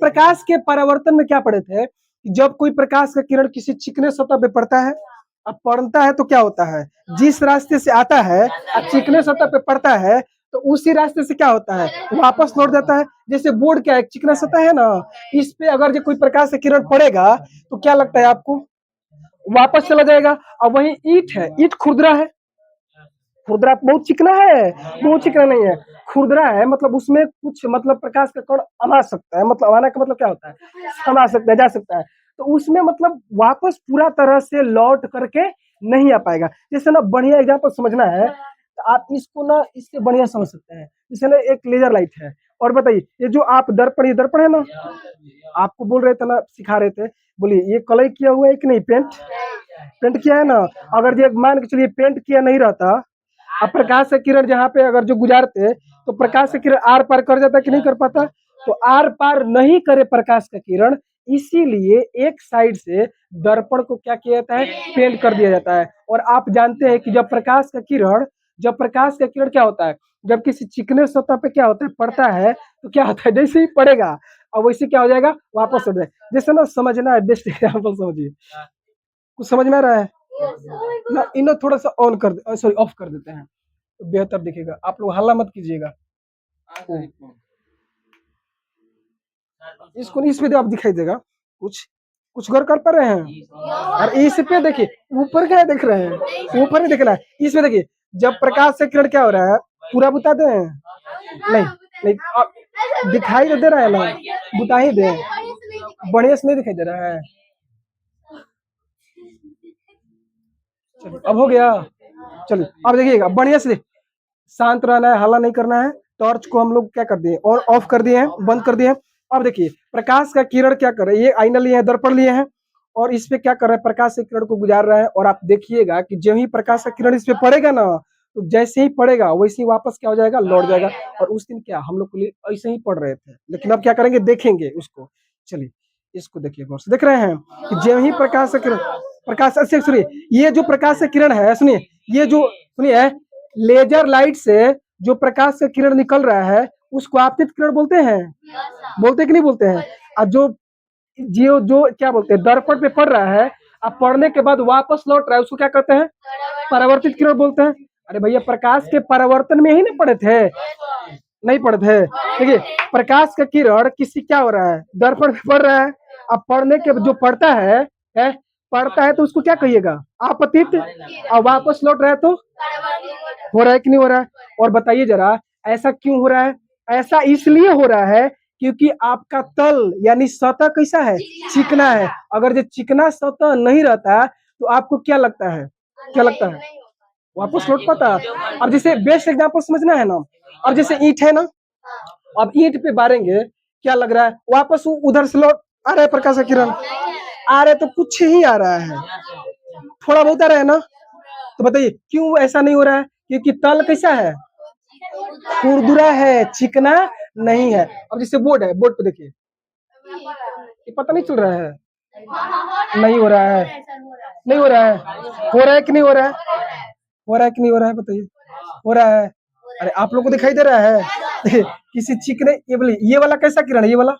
प्रकाश के परावर्तन में क्या पढ़े थे? जब कोई प्रकाश का किरण किसी चिकने सतह पे पड़ता है, अब पड़ता है तो क्या होता है, जिस रास्ते से आता है अब चिकने सतह पे पड़ता है तो उसी रास्ते से क्या होता है, वापस लौट जाता है। जैसे बोर्ड क्या है, चिकना सतह है ना, इस पे अगर जो कोई प्रकाश का किरण पड़ेगा तो क्या लगता है आपको, वापस चला जाएगा। अब वही ईंट है, ईंट खुरदरा है, खुरदरा बहुत चिकना है, बहुत चिकना नहीं है, खुरदरा है, मतलब उसमें कुछ मतलब प्रकाश का कण आ सकता है, मतलब आना का मतलब क्या होता है, समा सकता है, जा सकता है, तो उसमें मतलब वापस पूरा तरह से लौट करके नहीं आ पाएगा। जैसे ना बढ़िया एग्जाम्पल समझना है तो आप इसको ना इससे बढ़िया समझ सकते हैं। जैसे ना एक लेजर लाइट है, और बताइए ये जो आप दर्पण, ये दर्पण है ना, आपको बोल रहे थे ना, सिखा रहे थे, बोलिए ये कलर किया हुआ है कि नहीं, पेंट, पेंट किया है ना। अगर ये मान के चलिए पेंट किया नहीं रहता, अब प्रकाश से किरण जहाँ पे अगर जो गुजारते तो प्रकाश से किरण आर पार कर जाता कि नहीं कर पाता, तो आर पार नहीं करे प्रकाश का किरण, इसीलिए एक साइड से दर्पण को क्या किया जाता है, पेंट कर दिया जाता है। और आप जानते हैं कि जब प्रकाश का किरण क्या होता है, जब किसी चिकने सतह पे क्या होता है, पड़ता है तो क्या होता है, जैसे ही पड़ेगा और वैसे क्या हो जाएगा, वापस हो जाएगा। जैसे ना समझना है, बेस्ट एग्जाम्पल समझिए, कुछ समझ में आ रहा है ना, इन्हें थोड़ा सा ऑन कर दे, सॉरी ऑफ कर देते हैं तो बेहतर दिखेगा। आप लोग हल्ला मत कीजिएगा, इसको इस पे आप दिखाई देगा, कुछ कुछ गौर कर पा रहे हैं। और इस पे देखिए ऊपर क्या देख रहे हैं, ऊपर नहीं देखना है, इसमें देखिए जब प्रकाश से किरण क्या हो रहा है, पूरा बुता दे, नहीं नहीं आप दिखाई तो दे रहा है ना, बुता ही दे, बढ़िया से नहीं दिखाई दे रहा है। चलिए अब हो गया, चलिए अब देखिएगा बढ़िया से, शांत रहना है, हल्ला नहीं करना है। टॉर्च को हम लोग क्या कर दिए, और ऑफ कर दिए हैं, बंद कर दिए हैं। अब देखिए प्रकाश का किरण क्या कर रहा है, ये आईना लिए हैं, दर्पण लिए हैं, और इस पे क्या कर रहा है, प्रकाश के किरण को गुजार रहा है। और आप देखिएगा कि जब ही प्रकाश का किरण इस पे पड़ेगा ना, तो जैसे ही पड़ेगा वैसे ही वापस क्या हो जाएगा, लौट जाएगा। और उस दिन क्या हम लोग के लिए ऐसे ही पढ़ रहे थे, लेकिन अब क्या करेंगे, देखेंगे उसको। चलिए इसको देखिए गौर से, देख रहे हैं कि जब ही प्रकाश का किरण, प्रकाश से सुनिए, ये जो प्रकाश का किरण है, सुनिए ये जो, सुनिए लेजर लाइट से जो प्रकाश का किरण निकल रहा है उसको आपतित किरण बोलते हैं, बोलते कि नहीं बोलते हैं। और जो जो क्या बोलते हैं, दर्पण पे पड़ रहा है, अब पढ़ने के बाद वापस लौट रहा है, उसको क्या कहते हैं, परावर्तित किरण बोलते हैं। अरे भैया प्रकाश के परावर्तन में ही नहीं पढ़े थे, नहीं पढ़े थे। देखिए प्रकाश का किरण किसी क्या हो रहा है, दर्पण पे पड़ रहा है, अब पढ़ने के जो पढ़ता है पढ़ता है तो उसको क्या कहिएगा, आपतित, और वापस लौट रहा है तो हो रहा है कि नहीं हो रहा है। और बताइए जरा ऐसा क्यों हो रहा है, ऐसा इसलिए हो रहा है क्योंकि आपका तल यानी सतह कैसा है, चिकना है। अगर जो चिकना सतह नहीं रहता तो आपको क्या लगता है, क्या लगता है, वापस लौट पाता। अब जैसे बेस्ट एग्जांपल समझना है ना, अब जैसे ईंट है ना, अब ईंट पे बारेंगे, क्या लग रहा है, वापस उधर से लौट आ रहा है, प्रकाश का किरण आ रहा है तो कुछ ही आ रहा है, थोड़ा बहुत आ रहा है ना। तो बताइए क्यों ऐसा नहीं हो रहा है, क्योंकि तल कैसा है, खुरदुरा है, चिकना नहीं है। अब जैसे बोर्ड है, बोर्ड पे देखिए ये पता नहीं चल रहा है, नहीं हो रहा है, नहीं हो रहा है, हो रहा है कि नहीं हो रहा है, हो रहा है कि नहीं हो रहा है, बताइए हो रहा है। अरे आप लोग को दिखाई दे रहा है किसी चिकने, ये बोलिए ये वाला कैसा किरण है, ये वाला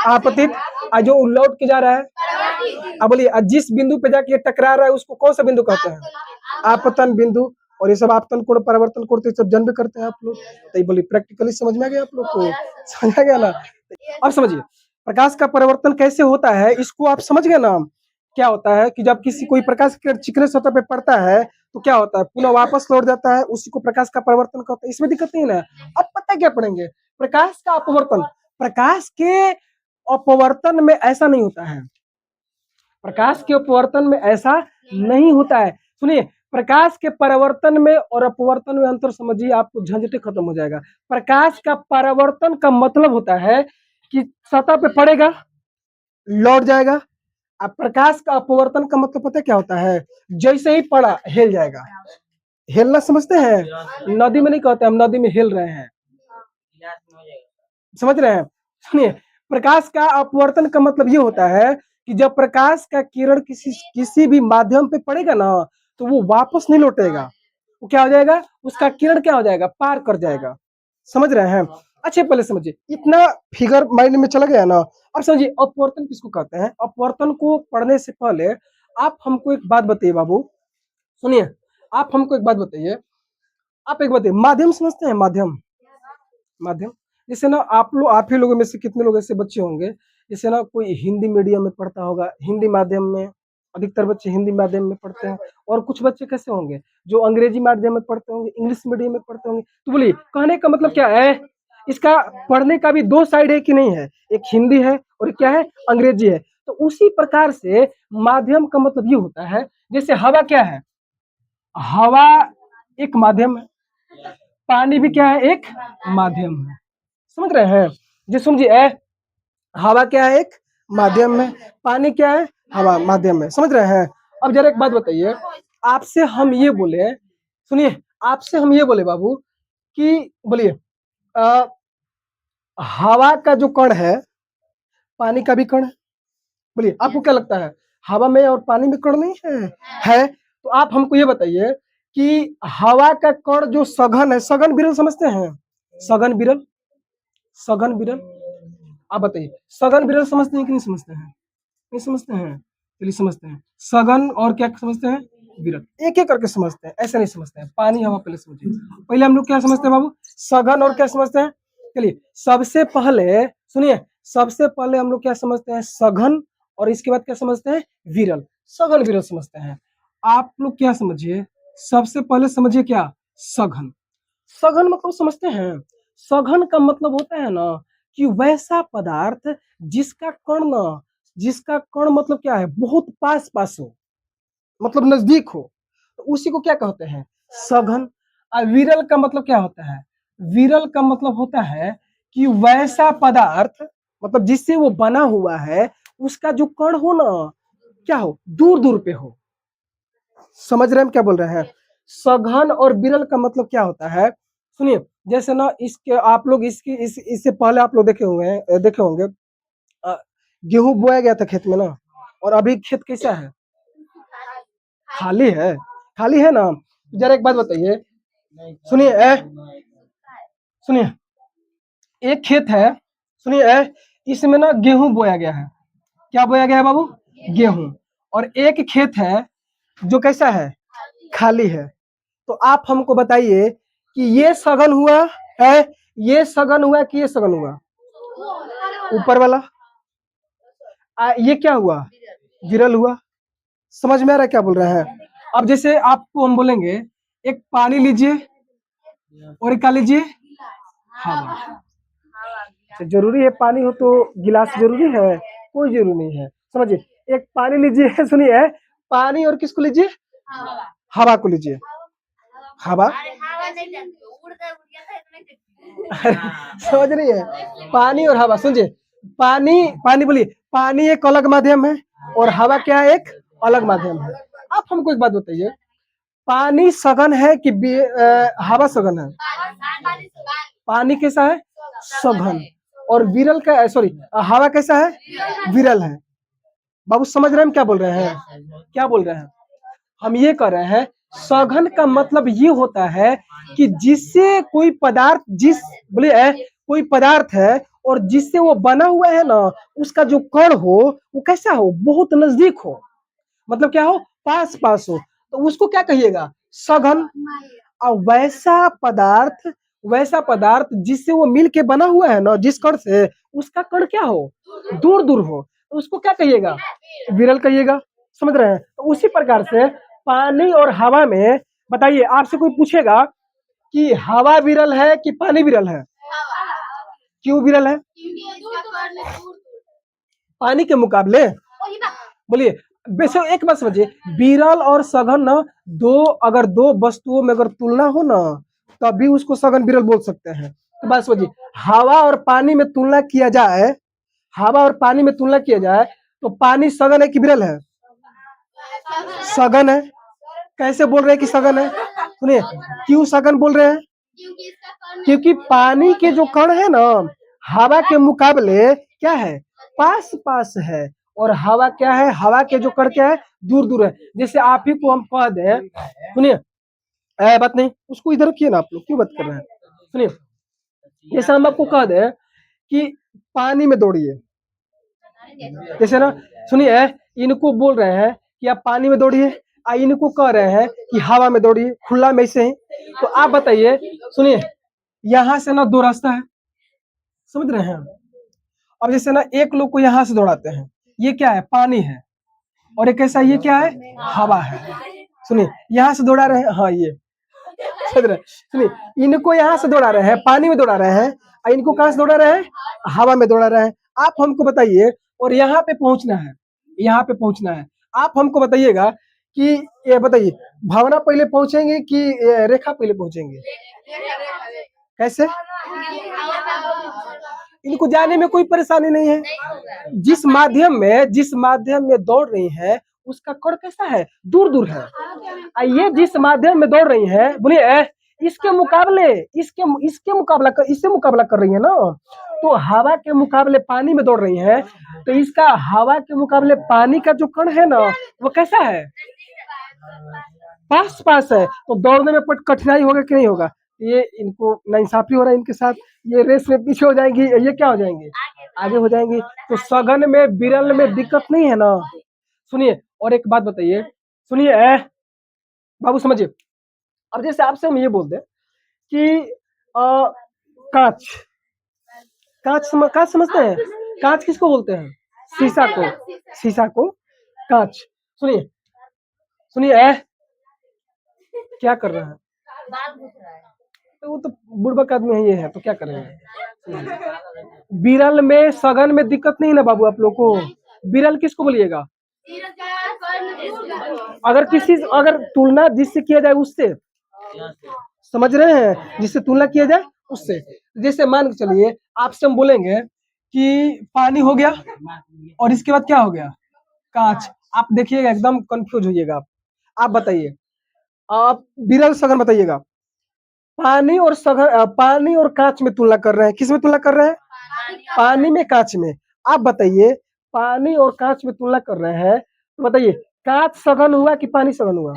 आपतित, जो लौट के जा रहा है। अब बोलिए जिस बिंदु पे जाके टकरा रहा है उसको कौन सा बिंदु कहते हैं, आपतन बिंदु। और ये सब आपतन कोण, परिवर्तन कोण तो सब जानते करते हैं आप लोग। तो ये बोलिए प्रैक्टिकली समझ में आ गया आप लोग को, समझ आ गया ना। अब समझिए प्रकाश का परिवर्तन कैसे होता है, इसको आप समझ गए ना। क्या होता है कि जब किसी कोई प्रकाश के चिकने सतह पे पड़ता है तो क्या होता है, पुनः वापस लौट जाता है, उसी को प्रकाश का परिवर्तन कहते हैं, इसमें दिक्कत नहीं ना। अब पता क्या पढ़ेंगे, प्रकाश का अपवर्तन। प्रकाश के अपवर्तन में ऐसा नहीं होता है, प्रकाश के अपवर्तन में ऐसा नहीं होता है। सुनिए प्रकाश के परावर्तन में और अपवर्तन में अंतर समझिए, आपको झंझटे खत्म हो जाएगा। प्रकाश का परावर्तन का मतलब होता है कि सतह पे पड़ेगा, लौट जाएगा। अब प्रकाश का अपवर्तन का मतलब पता है क्या होता है, जैसे ही पड़ा हिल जाएगा। हिलना समझते हैं, नदी में नहीं कहते, हम नदी में हिल रहे हैं, समझ रहे हैं। सुनिए प्रकाश का अपवर्तन का मतलब ये होता है कि जब प्रकाश का किरण किसी भी माध्यम पे पड़ेगा ना, तो वो वापस नहीं लौटेगा, वो क्या हो जाएगा, उसका किरण क्या हो जाएगा, पार कर जाएगा, समझ रहे हैं। अच्छे पहले समझिए, इतना फिगर माइंड में चला गया ना। अब समझिए अपवर्तन किसको कहते हैं। अपवर्तन को पढ़ने से पहले आप हमको एक बात बताइए बाबू, सुनिए, आप हमको एक बात बताइए, आप एक बताइए, माध्यम समझते हैं? माध्यम, माध्यम जैसे ना आप ही लोगों में से कितने लोग ऐसे बच्चे होंगे, जैसे ना कोई हिंदी मीडियम में पढ़ता होगा, हिंदी माध्यम में, अधिकतर बच्चे हिंदी माध्यम में पढ़ते हैं, और कुछ बच्चे कैसे होंगे जो अंग्रेजी माध्यम में पढ़ते होंगे, इंग्लिश मीडियम में पढ़ते होंगे। तो बोलिए कहने का मतलब क्या है, इसका पढ़ने का भी दो साइड है कि नहीं है, एक हिंदी है और एक क्या है, अंग्रेजी है। तो उसी प्रकार से माध्यम का मतलब ये होता है, जैसे हवा क्या है, हवा एक माध्यम है, पानी भी क्या है, एक माध्यम है। समझ रहे हैं? जी समझिए, हवा क्या है, एक माध्यम में, पानी क्या है, हवा माध्यम में। समझ रहे हैं? अब जरा एक बात बताइए, आपसे हम ये बोले, सुनिए, आपसे हम ये बोले बाबू कि बोलिए हवा का जो कण है पानी का भी कण है। बोलिए आपको क्या लगता है, हवा में और पानी में कण नहीं है? तो आप हमको ये बताइए कि हवा का कण जो सघन है, सघन विरल समझते हैं? सघन विरल, सघन विरल, आप बताइए सघन विरल समझते हैं कि नहीं समझते हैं? नहीं समझते हैं? चलिए समझते हैं, सघन और क्या समझते हैं, विरल, एक एक करके समझते हैं, ऐसे नहीं समझते हैं। पानी हवा पहले समझिए, पहले हम लोग क्या समझते हैं बाबू, सघन और क्या समझते हैं। चलिए सबसे पहले सुनिए, सबसे पहले हम लोग क्या समझते हैं, सघन, और इसके बाद क्या समझते हैं, विरल, सघन विरल समझते हैं। आप लोग क्या समझिए, सबसे पहले समझिए क्या, सघन। सघन मतलब समझते हैं, सघन का मतलब होता है ना कि वैसा पदार्थ जिसका कण ना, जिसका कण मतलब क्या है, बहुत पास पास हो, मतलब नजदीक हो, तो उसी को क्या कहते हैं, सघन। और विरल का मतलब क्या होता है, विरल का मतलब होता है कि वैसा पदार्थ, मतलब जिससे वो बना हुआ है, उसका जो कण हो ना, क्या हो, दूर दूर पे हो। समझ रहे हैं हम क्या बोल रहे हैं? सघन और विरल का मतलब क्या होता है, सुनिए, जैसे ना इसके आप लोग इससे पहले आप लोग देखे होंगे गेहूं बोया गया था खेत में ना, और अभी खेत कैसा है, खाली है, खाली है ना। जरा एक बात बताइए, सुनिए सुनिए, एक खेत है, सुनिए, इसमें ना गेहूं बोया गया है। क्या बोया गया है बाबू, गेहूं। और एक खेत है जो कैसा है, खाली है। तो आप हमको बताइए कि ये सघन हुआ है, ये सघन हुआ कि ये सघन हुआ, ऊपर वाला, ये क्या हुआ, विरल हुआ। समझ में आ रहा है क्या बोल रहे हैं? अब जैसे आपको हम बोलेंगे एक पानी लीजिए और एक क्या लीजिए, हवा। तो जरूरी है पानी हो तो गिलास जरूरी है, कोई जरूरी नहीं है। समझिए, एक पानी लीजिए सुनिए, पानी और किसको लीजिए, हवा को लीजिए, हवा। समझ रही है, पानी और हवा, समझिए, पानी, पानी बोलिए, पानी एक अलग माध्यम है और हवा क्या है, एक अलग माध्यम है। आप हमको एक बात बताइए, पानी सघन है कि हवा सघन है? पानी कैसा है, सघन, और विरल का, सॉरी, हवा कैसा है, विरल है। बाबू समझ रहे हैं हम क्या बोल रहे हैं, क्या बोल रहे हैं? हम ये कर रहे हैं, सघन का मतलब ये होता है कि जिससे कोई पदार्थ, जिस बोले कोई पदार्थ है और जिससे वो बना हुआ है ना, उसका जो कण हो वो कैसा हो, बहुत नजदीक हो, मतलब क्या हो, पास पास हो, तो उसको क्या कहिएगा, सघन। और वैसा पदार्थ जिससे वो मिल के बना हुआ है ना, जिस कण से, उसका कण क्या हो, दूर दूर हो, तो उसको क्या कहिएगा, विरल कहिएगा। समझ रहे हैं? तो उसी प्रकार से पानी और हवा में, बताइए आपसे कोई पूछेगा कि हवा विरल है कि पानी विरल है, क्यों विरल है पानी के मुकाबले, बोलिए। वैसे एक बात समझिए, विरल और सघन ना, अगर दो वस्तुओं में अगर तुलना हो ना, तभी उसको सघन विरल बोल सकते हैं। तो बात समझिए, हवा और पानी में तुलना किया जाए, हवा और पानी में तुलना किया जाए, तो पानी सघन है कि विरल है, सघन है। कैसे बोल रहे हैं कि सघन है, सुनिए, क्यों सघन बोल रहे हैं, क्योंकि पानी के जो कण है ना, हवा के मुकाबले क्या है, पास पास है, और हवा क्या है, हवा के जो कण क्या है, दूर दूर है। जैसे आप ही को हम कह दें, सुनिए, बात नहीं, उसको इधर रखिए ना, आप लोग क्यों बात कर रहे हैं, सुनिए, जैसे हम आपको कह दें कि पानी में दौड़िए, जैसे ना, सुनिए, इनको बोल रहे हैं कि आप पानी में दौड़िए, इनको कह रहे हैं कि हवा में दौड़िए, खुला में ऐसे ही। तो आप बताइए, सुनिए, यहाँ से ना दो रास्ता है, समझ रहे हैं। अब जैसे ना एक लोग को यहाँ से दौड़ाते हैं, ये क्या है, पानी है, और एक ऐसा, ये क्या है, हवा है। सुनिए, यहाँ से दौड़ा रहे हैं, हाँ ये समझ रहे हैं? सुनिए, इनको यहाँ से दौड़ा रहे हैं, पानी में दौड़ा रहे हैं, और इनको कहाँ से दौड़ा रहे हैं, हवा में दौड़ा रहे हैं। आप हमको बताइए, और यहाँ पे पहुंचना है, यहाँ पे पहुंचना है, आप हमको बताइएगा कि ये बताइए, भावना पहले पहुंचेंगे कि रेखा पहले पहुंचेंगे, कैसे? इनको जाने में कोई परेशानी नहीं है। जिस माध्यम में दौड़ रही है, उसका कण कैसा है, दूर दूर है। ये जिस माध्यम में दौड़ रही है, बोलिए, इसके मुकाबले, इससे मुकाबला कर रही है ना, तो हवा के मुकाबले पानी में दौड़ रही है, तो इसका हवा के मुकाबले पानी का जो कण है ना, वो कैसा है, पास पास है। तो दौड़ने में कठिनाई होगा कि नहीं होगा? ये इनको नाइंसाफी हो रहा है इनके साथ, ये रेस में पीछे हो जाएंगी, ये क्या हो जाएंगे, आगे हो जाएंगी। तो सघन में विरल में दिक्कत नहीं है ना। सुनिए, और एक बात बताइए, सुनिए बाबू, समझिए। अब जैसे आपसे हम ये बोलते हैं कि कांच, कांच समझते हैं? कांच किसको बोलते हैं? शीशा को कांच। सुनिए, सुनिए, क्या कर रहा है? तो वो तो बुड़बक आदमी है, ये है तो क्या करेंगे। विरल में सघन में दिक्कत नहीं ना बाबू आप लोग को। विरल किसको बोलिएगा? अगर तुलना जिससे किया जाए उससे, समझ रहे हैं, जिससे तुलना किया जाए उससे। जैसे मान के चलिए, आपसे हम बोलेंगे कि पानी हो गया, और इसके बाद क्या हो गया, कांच। आप देखिएगा, एकदम कंफ्यूज होइएगा। आप बताइए, आप विरल सघन बताइएगा। पानी और कांच में तुलना कर रहे हैं, किस में तुलना कर रहे हैं? पानी में, कांच में। आप बताइए, पानी और कांच में तुलना कर रहे हैं, तो बताइए, कांच सघन हुआ कि पानी सघन हुआ?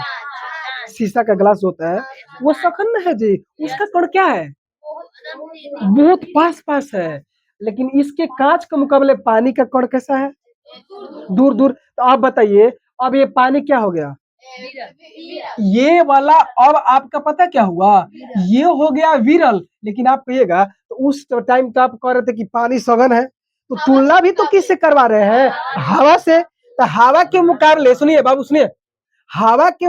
शीशा का ग्लास होता है, वो सघन में है जी, उसका कण क्या है, बहुत पास पास है। लेकिन इसके कांच के मुकाबले पानी का कण कैसा है, दूर दूर। तो आप बताइए, अब ये पानी क्या हो गया, ये वाला। अब आपका पता क्या हुआ, ये हो गया विरल। लेकिन आप कहिएगा, तो उस टाइम तो आप कह रहे थे कि पानी सघन है, तो तुलना भी तो किससे करवा रहे हैं, हवा से। तो हवा के मुकाबले, सुनिए बाबू, सुनिए, हवा के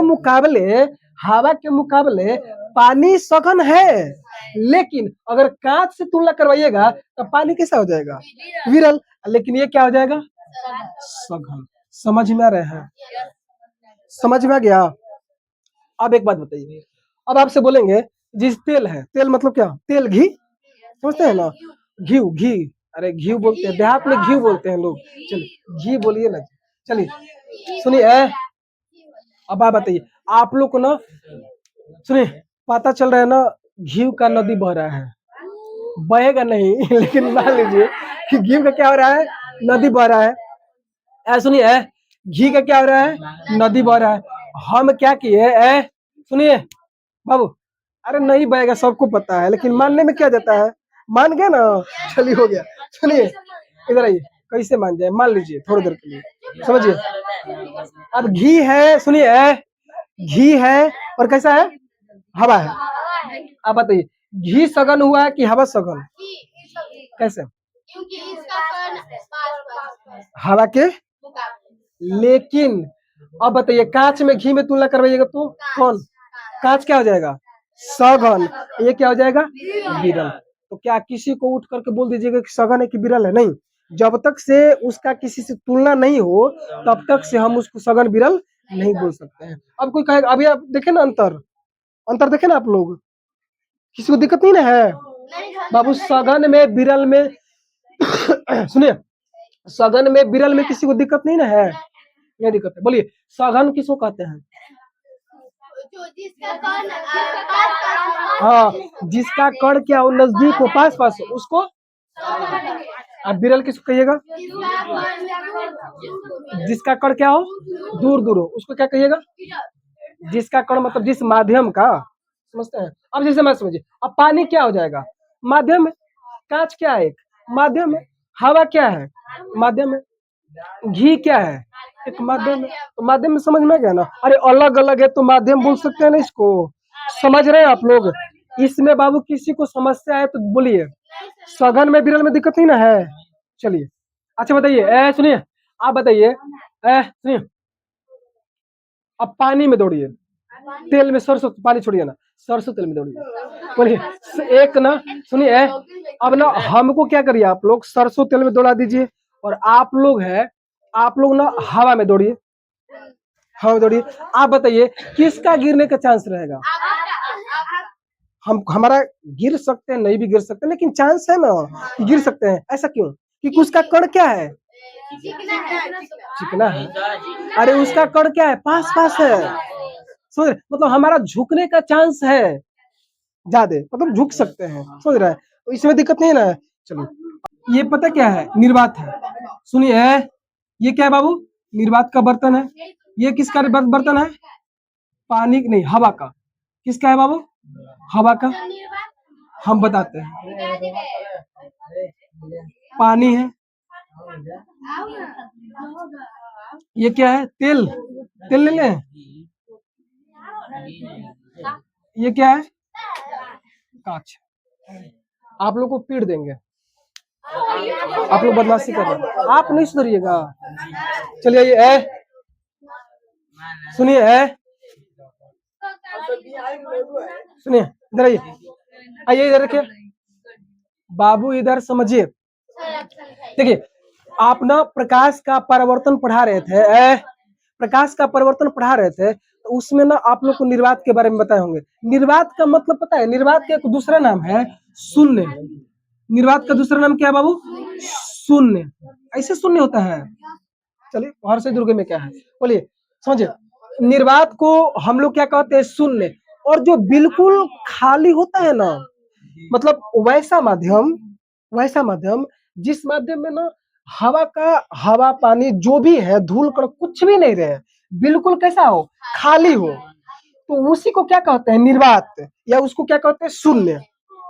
मुकाबले पानी सघन है। लेकिन अगर कांच से तुलना करवाइएगा, तो पानी कैसा हो जाएगा, विरल। लेकिन ये क्या हो जाएगा, सघन। समझ में आ रहे हैं? समझ में आ गया? अब एक बात बताइए, अब आपसे बोलेंगे, जिस तेल है, तेल मतलब क्या, तेल, घी, समझते हैं ना, घी। अरे घी बोलते हैं, देहात में घी बोलते हैं लोग। चलिए घी बोलिए ना, चलिए। सुनिए, अब आप बताइए, आप लोग को ना, सुनिए, पता चल रहा है ना, घी का नदी बह रहा है, बहेगा नहीं लेकिन मान लीजिए कि घी का क्या हो रहा है, नदी बह रहा है। सुनिए, घी का क्या हो रहा है, नदी बह रहा है। हम क्या किए, सुनिए बाबू, अरे नहीं बहेगा, सबको पता है, लेकिन मानने में क्या जाता है, मान गए ना, चलिए हो गया। सुनिए, इधर आइए, कैसे मान जाए, मान लीजिए थोड़ी देर के लिए, समझिए। अब घी है, सुनिए, घी है, और कैसा है, हवा है। आप बताइए, घी सघन हुआ है कि हवा सघन, कैसे, हवा के। लेकिन अब बताइए, कांच में घी में तुलना करवाइएगा तो कौन, कांच क्या हो जाएगा, सघन, ये क्या हो जाएगा, विरल। तो क्या किसी को उठ करके बोल दीजिएगा कि सघन है कि विरल है? नहीं, जब तक से उसका किसी से तुलना नहीं हो, तब तक से हम उसको सघन विरल नहीं बोल सकते हैं। अब कोई कहेगा, अभी आप देखे ना, अंतर देखे ना आप लोग, किसी को दिक्कत नहीं ना है बाबू, सघन में विरल में सुनिए, सघन में विरल में किसी को दिक्कत नहीं ना है, ये दिक्कत है। बोलिए, सघन किसको कहते हैं? हाँ, जिसका कण क्या हो, नजदीक हो, पास पास हो, उसको। आप विरल किसको कहिएगा? जिसका कण क्या हो, दूर दूर हो, उसको क्या कहिएगा? जिसका कण मतलब जिस माध्यम का, समझते हैं? अब जैसे मैं समझिए, अब पानी क्या हो जाएगा, माध्यम में। कांच क्या है? एक माध्यम है। हवा क्या है? माध्यम है। घी क्या है? एक माध्यम है। तो माध्यम में समझ में आ गया ना? अरे अलग अलग है तो माध्यम बोल सकते हैं ना इसको। समझ रहे हैं आप लोग? इसमें बाबू किसी को समस्या है तो बोलिए। सघन में विरल में दिक्कत नहीं ना है? चलिए अच्छा बताइए, सुनिए, आप बताइए, सुनिए, अब पानी में दौड़िए, तेल में सरसों, पानी छोड़िए ना, सरसों तेल में दौड़िए, बोलिए एक ना, सुनिए, अब ना हमको क्या करिए, आप लोग सरसों तेल में दौड़ा दीजिए और आप लोग ना हवा में दौड़िए, हवा में दौड़िए। आप बताइए किसका गिरने का चांस रहेगा? हमारा गिर सकते हैं, नहीं भी गिर सकते, लेकिन चांस है ना कि गिर सकते हैं। ऐसा क्यों? क्योंकि उसका कण क्या है? चिकना है। अरे उसका कण क्या है? पास पास है। समझ रहे? मतलब हमारा झुकने का चांस है ज्यादा, मतलब झुक सकते हैं। समझ रहे हैं? तो इसमें दिक्कत नहीं है ना। चलो ये पता क्या है? निर्वात है। सुनिए, ये क्या है बाबू? निर्वात का बर्तन है। ये किसका बर्तन है? पानी नहीं, हवा का। किसका है बाबू? हवा का। हम बताते हैं, पानी है। ये क्या है? तेल। तेल ले लें। ये क्या है? कांच। आप लोग को पीट देंगे, आप लोग बदमाशी कर रहे हैं, आप नहीं सुधरिएगा। चलिए ये सुनिए, सुनिए, इधर आइए, आइए इधर रखिए बाबू, इधर समझिए। देखिए, आप ना प्रकाश का परिवर्तन पढ़ा रहे थे, प्रकाश का परिवर्तन पढ़ा रहे थे, तो उसमें ना आप लोग को निर्वात के बारे में बताए होंगे। निर्वात का मतलब पता है? निर्वात का एक दूसरा नाम है शून्य। निर्वात का दूसरा नाम क्या है बाबू? शून्य। ऐसे शून्य होता है। चलिए बाहर से दुर्गे में क्या है बोलिए, समझिए। निर्वात को हम लोग क्या कहते हैं? शून्य। और जो बिल्कुल खाली होता है ना, मतलब वैसा माध्यम जिस माध्यम में ना हवा पानी जो भी है, धूल कण कुछ भी नहीं रहे, बिल्कुल कैसा हो? खाली हो, तो उसी को क्या कहते हैं? निर्वात, या उसको क्या कहते हैं? शून्य।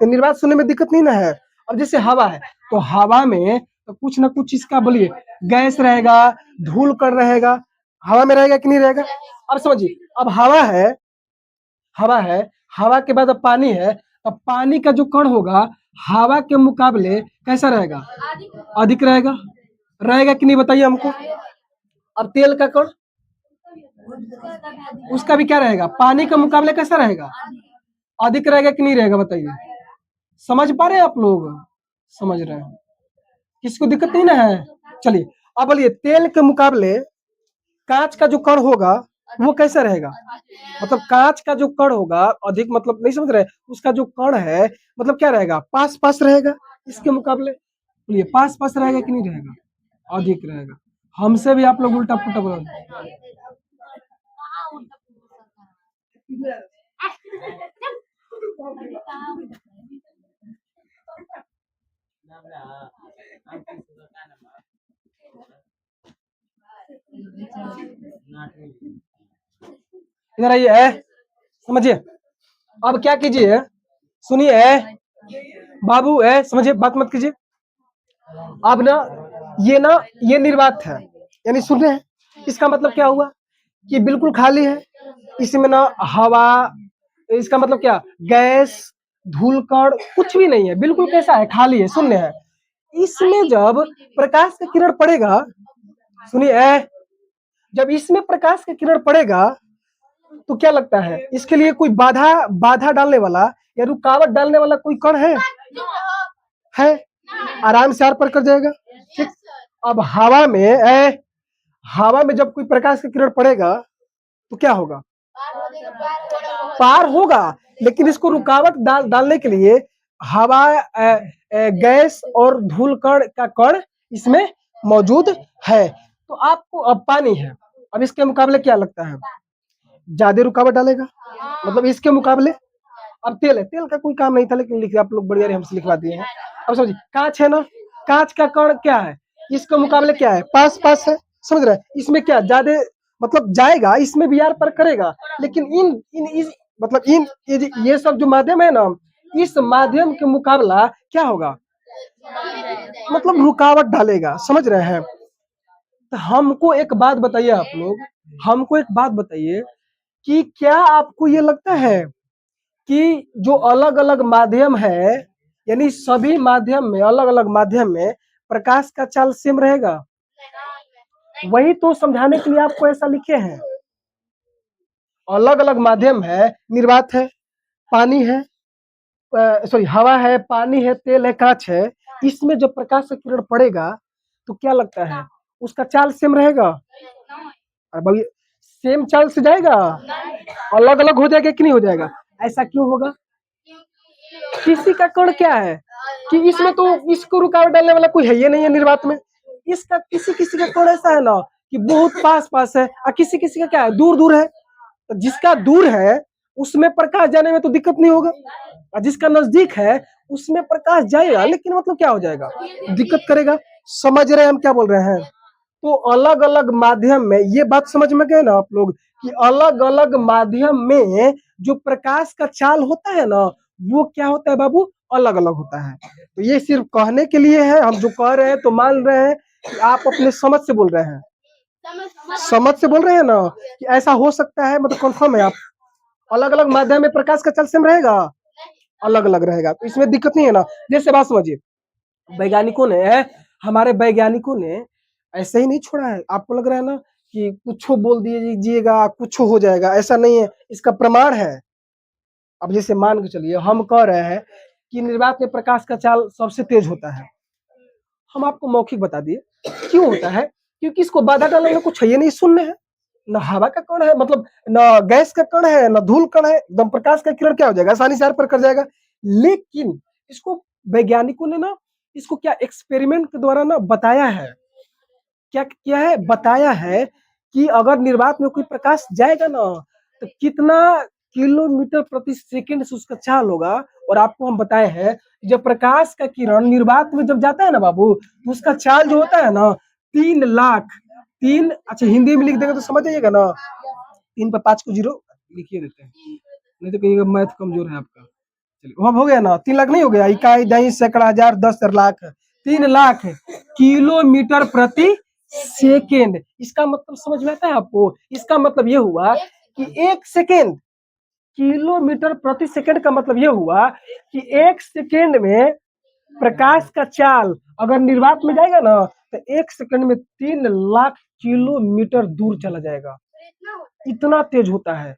तो निर्वात शून्य में दिक्कत नहीं ना है। अब जैसे हवा है, तो हवा में तो कुछ ना कुछ इसका बोलिए गैस रहेगा, धूल कण रहेगा, हवा में रहेगा कि नहीं रहेगा? अब समझिए, अब हवा है, हवा के बाद अब पानी है, अब पानी का जो कण होगा हवा के मुकाबले कैसा रहेगा? अधिक रहेगा। रहेगा कि नहीं बताइए हमको। अब तेल का कण, उसका भी क्या रहेगा? पानी के मुकाबले कैसा रहेगा? अधिक रहेगा कि नहीं रहेगा बताइए। समझ पा रहे हैं आप लोग? समझ रहे हैं, किसको दिक्कत नहीं ना है? चलिए अब बोलिए, तेल के मुकाबले कांच का जो कण होगा वो कैसा रहेगा? मतलब कांच का जो कण होगा अधिक, मतलब नहीं समझ रहे? उसका जो कण है मतलब क्या रहेगा? पास पास रहेगा इसके मुकाबले। बोलिए पास पास रहेगा कि नहीं रहेगा? अधिक रहेगा। हमसे भी आप लोग उल्टा पुल्टा बोल। इधर आइए, समझिए। अब क्या कीजिए, सुनिए बाबू, समझिए, बात मत कीजिए। अब ना ये निर्वात है, यानी सुन रहे हैं? इसका मतलब क्या हुआ कि बिल्कुल खाली है, इसमें ना हवा, इसका मतलब क्या? गैस, धूल कण कुछ भी नहीं है, बिल्कुल कैसा है? खाली है, शून्य है। इसमें जब प्रकाश का किरण पड़ेगा, सुनिए, जब इसमें प्रकाश का किरण पड़ेगा तो क्या लगता है? इसके लिए कोई बाधा डालने वाला या रुकावट डालने वाला कोई कण है? आराम से आर पार कर जाएगा। ठीक। अब हवा में जब कोई प्रकाश का किरण पड़ेगा तो क्या होगा? पार होगा, लेकिन इसको रुकावट डालने के लिए हवा, गैस और धूल कण का कण इसमें मौजूद है। तो आपको अब पानी है, अब इसके मुकाबले क्या लगता है? ज्यादा रुकावट डालेगा, मतलब इसके मुकाबले। अब तेल है, तेल का कोई काम नहीं था, लेकिन लिखिए आप लोग बढ़िया हमसे लिखवा दिए हैं। अब समझिए, कांच है ना, कांच का कण क्या है? इसके मुकाबले क्या है? पास पास है। समझ रहे हैं? इसमें क्या ज्यादा, मतलब जाएगा, इसमें भी यार पर करेगा, लेकिन मतलब ये सब जो माध्यम है ना, इस माध्यम के मुकाबला क्या होगा? मतलब रुकावट डालेगा, समझ रहे हैं। तो हमको एक बात बताइए आप लोग, हमको एक बात बताइए कि क्या आपको ये लगता है कि जो अलग अलग माध्यम है, यानी सभी माध्यम में, अलग अलग माध्यम में प्रकाश का चाल सेम रहेगा? वही तो समझाने के लिए आपको ऐसा लिखे हैं। अलग अलग माध्यम है, निर्वात है, पानी है, सॉरी हवा है, पानी है, तेल है, कांच है। इसमें जब प्रकाश का किरण पड़ेगा तो क्या लगता है उसका चाल सेम रहेगा? अब भाई सेम चाल से जाएगा, अलग अलग हो जाएगा कि नहीं हो जाएगा? ऐसा क्यों होगा? किसी का कण क्या है कि इसमें तो इसको रुकावट डालने वाला कोई है ही नहीं है निर्वात में। इसका किसी किसी का कण ऐसा है ना कि बहुत पास पास है, और किसी किसी का क्या है, दूर दूर है। तो जिसका दूर है उसमें प्रकाश जाने में तो दिक्कत नहीं होगा, और जिसका नजदीक है उसमें प्रकाश जाएगा, लेकिन मतलब क्या हो जाएगा, दिक्कत करेगा। समझ रहे हैं हम क्या बोल रहे हैं? तो अलग अलग माध्यम में, ये बात समझ में गए ना आप लोग, कि अलग अलग माध्यम में जो प्रकाश का चाल होता है ना, वो क्या होता है बाबू, अलग अलग होता है। तो ये सिर्फ कहने के लिए है, हम जो कह रहे हैं तो मान रहे हैं कि आप अपने समझ से बोल रहे हैं, समझ से बोल रहे हैं ना कि ऐसा हो सकता है, मतलब कंफर्म है आप? अलग अलग माध्यम में प्रकाश का चाल सेम रहेगा, अलग अलग रहेगा, तो इसमें दिक्कत नहीं है ना। जैसे बात समझिए, वैज्ञानिकों ने, हमारे वैज्ञानिकों ने ऐसे ही नहीं छोड़ा है। आपको लग रहा है ना कि कुछ बोल दीजिएगा कुछ हो जाएगा, ऐसा नहीं है, इसका प्रमाण है। अब जैसे मान के चलिए हम कह रहे हैं कि निर्वात में प्रकाश का चाल सबसे तेज होता है, हम आपको मौखिक बता दिए क्यों होता है, क्योंकि इसको बाधा डालने में कुछ है ये नहीं, शून्य है, न हवा का कण है, मतलब न गैस का कण है, न धूल कण है, एकदम प्रकाश का किरण क्या हो जाएगा, आसानी से आर पार कर जाएगा। लेकिन इसको वैज्ञानिकों ने ना, इसको क्या एक्सपेरिमेंट के द्वारा ना बताया है, क्या किया है, बताया है कि अगर निर्वात में कोई प्रकाश जाएगा ना तो कितना किलोमीटर प्रति सेकंड से उसका चाल होगा। और आपको हम बताए हैं जब प्रकाश का किरण निर्वात में जब जाता है ना बाबू, तो उसका चाल जो होता है ना 3 लाख, तीन, अच्छा हिंदी में लिख देंगे तो समझ जाइएगा ना, 3 पे 5 को 0 लिखिए देते हैं, नहीं तो कहिएगा मैथ कमजोर है आपका। चलिए वहां हो गया ना, 3 लाख नहीं हो गया, इकाई दही सैकड़ा हजार 10 लाख, 3 लाख किलोमीटर प्रति सेकेंड। इसका मतलब समझ में आता है आपको? इसका मतलब ये हुआ कि 1 सेकेंड, किलोमीटर प्रति सेकेंड का मतलब ये हुआ कि 1 सेकेंड में प्रकाश का चाल अगर निर्वात में जाएगा ना तो 1 सेकेंड में 3 लाख किलोमीटर दूर चला जाएगा, इतना तेज होता है।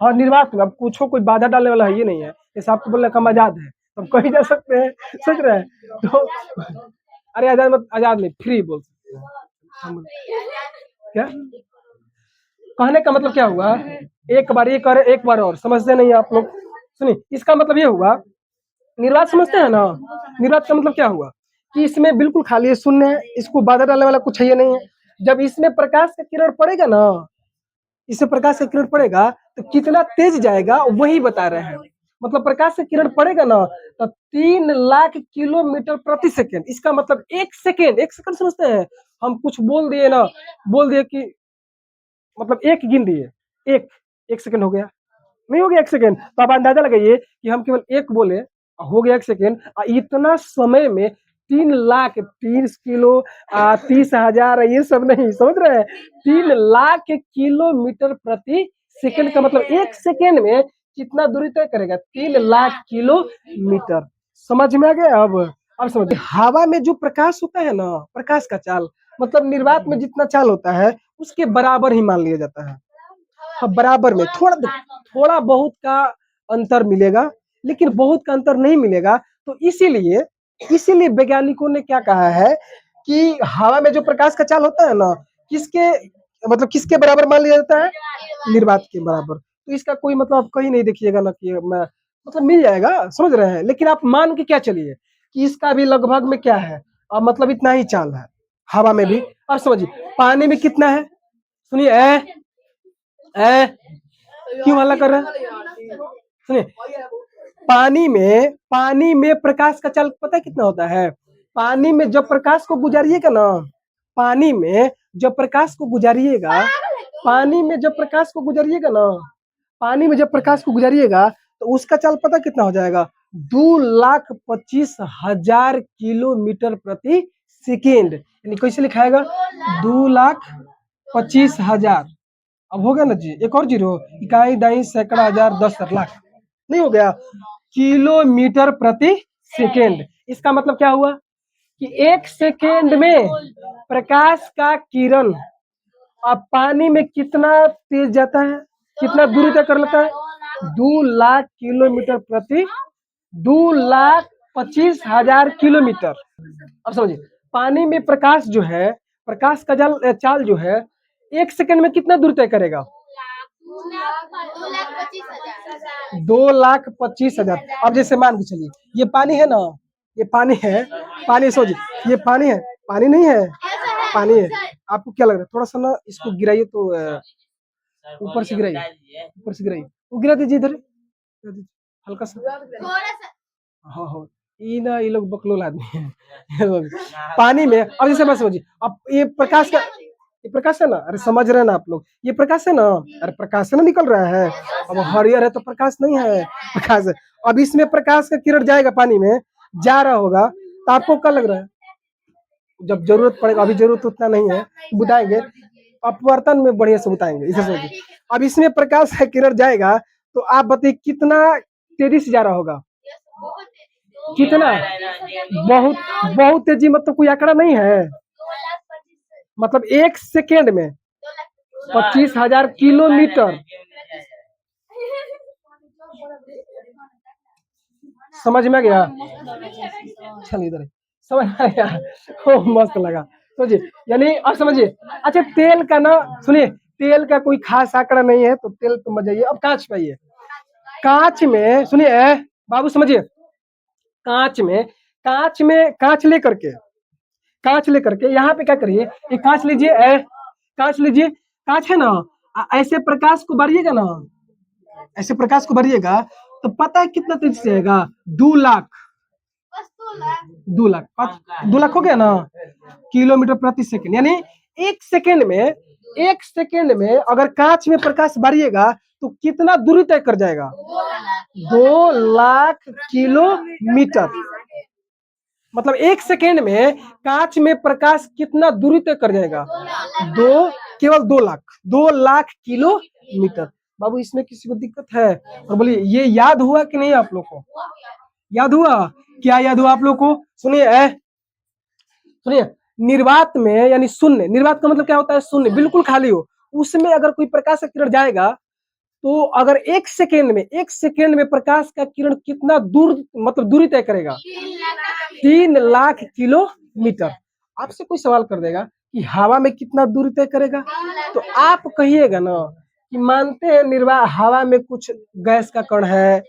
हाँ निर्वात में, अब कुछ कोई बाधा डालने वाला है ये नहीं है, जैसे आपको बोलने का हम आजाद है, हम कहीं जा सकते हैं, सोच रहे हैं तो अरे आजाद मत, आजाद नहीं, फ्री बोल सकते हैं क्या? कहने का मतलब क्या हुआ, एक बार ये करे एक बार और, समझते नहीं आप लोग? सुनिए, इसका मतलब ये हुआ, निर्वात समझते हैं ना, निर्वात का मतलब क्या हुआ कि इसमें बिल्कुल खाली है, शून्य है, इसको बाधा डालने वाला कुछ है ये नहीं है। जब इसमें प्रकाश का किरण पड़ेगा ना, इससे प्रकाश का किरण पड़ेगा तो कितना तेज जाएगा वही बता रहे हैं। मतलब प्रकाश का किरण पड़ेगा ना तो 3 लाख किलोमीटर प्रति सेकेंड, इसका मतलब 1 सेकेंड, 1 सेकेंड समझते हैं, हम कुछ बोल दिए ना, बोल दिए कि मतलब एक गिन दिए, एक 1 सेकेंड हो गया, नहीं हो गया 1 सेकेंड, तो आप अंदाजा लगाइए कि हम केवल एक बोले, हो गया 1 सेकेंड, इतना समय में 3 लाख, 30 किलो, 30,000, ये सब नहीं, समझ रहे हैं? 3 लाख किलोमीटर प्रति सेकेंड का मतलब 1 सेकेंड में कितना दूरी तय करेगा, 3 लाख किलोमीटर। समझ में आ गया? अब समझिए, हवा में जो प्रकाश होता है ना, प्रकाश का चाल मतलब निर्वात में जितना चाल होता है उसके बराबर ही मान लिया जाता है। हाँ बराबर में, थोड़ा थोड़ा बहुत का अंतर मिलेगा, लेकिन बहुत का अंतर नहीं मिलेगा। तो इसीलिए इसीलिए वैज्ञानिकों ने क्या कहा है कि हवा में जो प्रकाश का चाल होता है ना, किसके मतलब किसके बराबर मान लिया जाता है, निर्वात के बराबर। तो इसका कोई मतलब आप कहीं नहीं देखिएगा ना कि मैं मतलब मिल जाएगा, समझ रहे हैं? लेकिन आप मान के क्या चलिए कि इसका भी लगभग में क्या है, मतलब इतना ही चाल है हवा में भी। और समझिए पानी में कितना है, सुनिए, ए क्यों हल्ला कर रहा है? सुनिए, पानी में प्रकाश का चाल पता है कितना होता है? पानी में जब प्रकाश को गुजारिएगा ना, पानी में जब प्रकाश को गुजारिएगा, पानी में जब प्रकाश को गुजारिएगा ना, पानी में जब प्रकाश को गुजारिएगा तो उसका चाल पता कितना हो जाएगा, 2,25,000 किलोमीटर प्रति सेकेंड, यानी कैसे लिखाएगा? 2,25,000। अब हो गया ना जी, एक और जीरो, इकाई दाई सैकड़ा हजार दस लाख, नहीं हो गया? किलोमीटर प्रति सेकेंड। इसका मतलब क्या हुआ कि एक सेकेंड में प्रकाश का किरण अब पानी में कितना तेज जाता है, कितना दूरी तय कर लेता है? 2,00,000 किलोमीटर प्रति 2,25,000 किलोमीटर। अब समझिए, पानी में प्रकाश जो है, प्रकाश का चाल जो है, एक सेकंड में कितना दूर तय करेगा? 2,25,000। अब जैसे मान के चलिए ये पानी है ना, ये पानी है, पानी सोचिए, ये पानी है, पानी नहीं है, पानी है। आपको क्या लग रहा है? थोड़ा सा ना इसको गिराइए तो ऊपर से गिराइए, ऊपर से गिराइए, वो गिरा दीजिए इधर, हल्का सा। हाँ हाँ, ये लोग बकलोल आदमी है। पानी में, अब जैसे मैं समझिए, अब ये प्रकाश का, ये प्रकाश है ना, अरे समझ रहे हैं ना आप लोग, ये प्रकाश है ना, अरे प्रकाश से ना निकल रहा है। अब हरियर है तो प्रकाश नहीं है, प्रकाश है। अब इसमें प्रकाश का किरण जाएगा, पानी में जा रहा होगा, तो आपको क्या लग रहा है? जब जरूरत पड़ेगा, अभी जरूरत उतना नहीं है, बुताएंगे अपवर्तन में बढ़िया से बुताएंगे, इसे समझिए। अब इसमें प्रकाश का किरण जाएगा तो आप बताइए कितना तेजी से जा रहा होगा? कितना? बहुत बहुत तेजी, मतलब कोई आंकड़ा नहीं है, मतलब एक सेकेंड में 25,000 किलोमीटर। समझ में गया? चलिए इधर समझ में गया, ओ मस्त लगा। समझिए, यानी अब समझिए, अच्छा तेल का ना, सुनिए, तेल का कोई खास आंकड़ा नहीं है, तो तेल तो मजा ही है। अब कांच पाइए, कांच में सुनिए बाबू, समझिए, कांच लेकर के, कांच लेकर के यहाँ पे क्या करिए, एक कांच लीजिए, कांच लीजिए, कांच है ना, ऐसे प्रकाश को बारिएगा ना, ऐसे प्रकाश को बारिएगा तो पता है कितना तेज से जाएगा? 2,00,000, 2,00,000, 2,00,000 हो गया ना किलोमीटर प्रति सेकंड। यानी एक सेकंड में अगर कांच में प्रकाश बारिएगा तो कितना दूरी तय कर जाएगा? 2,00,000 किलोमीटर। मतलब एक सेकेंड में कांच में प्रकाश कितना दूरी तय कर जाएगा? केवल 2,00,000 किलोमीटर। बाबू इसमें किसी को दिक्कत है? और बोलिए, ये याद हुआ कि नहीं आप लोग को? याद हुआ? क्या याद हुआ आप लोग को? सुनिए, सुनिए, निर्वात में, यानी शून्य, निर्वात का मतलब क्या होता है? शून्य, बिल्कुल खाली हो, उसमें अगर कोई प्रकाश का किरण जाएगा तो अगर एक सेकेंड में प्रकाश का किरण कितना दूर, मतलब दूरी तय करेगा? 3,00,000 किलोमीटर। आपसे कोई सवाल कर देगा कि हवा में कितना दूरी तय करेगा, तो आप कहिएगा ना कि मानते हैं निर्वात, हवा में कुछ गैस का कण है,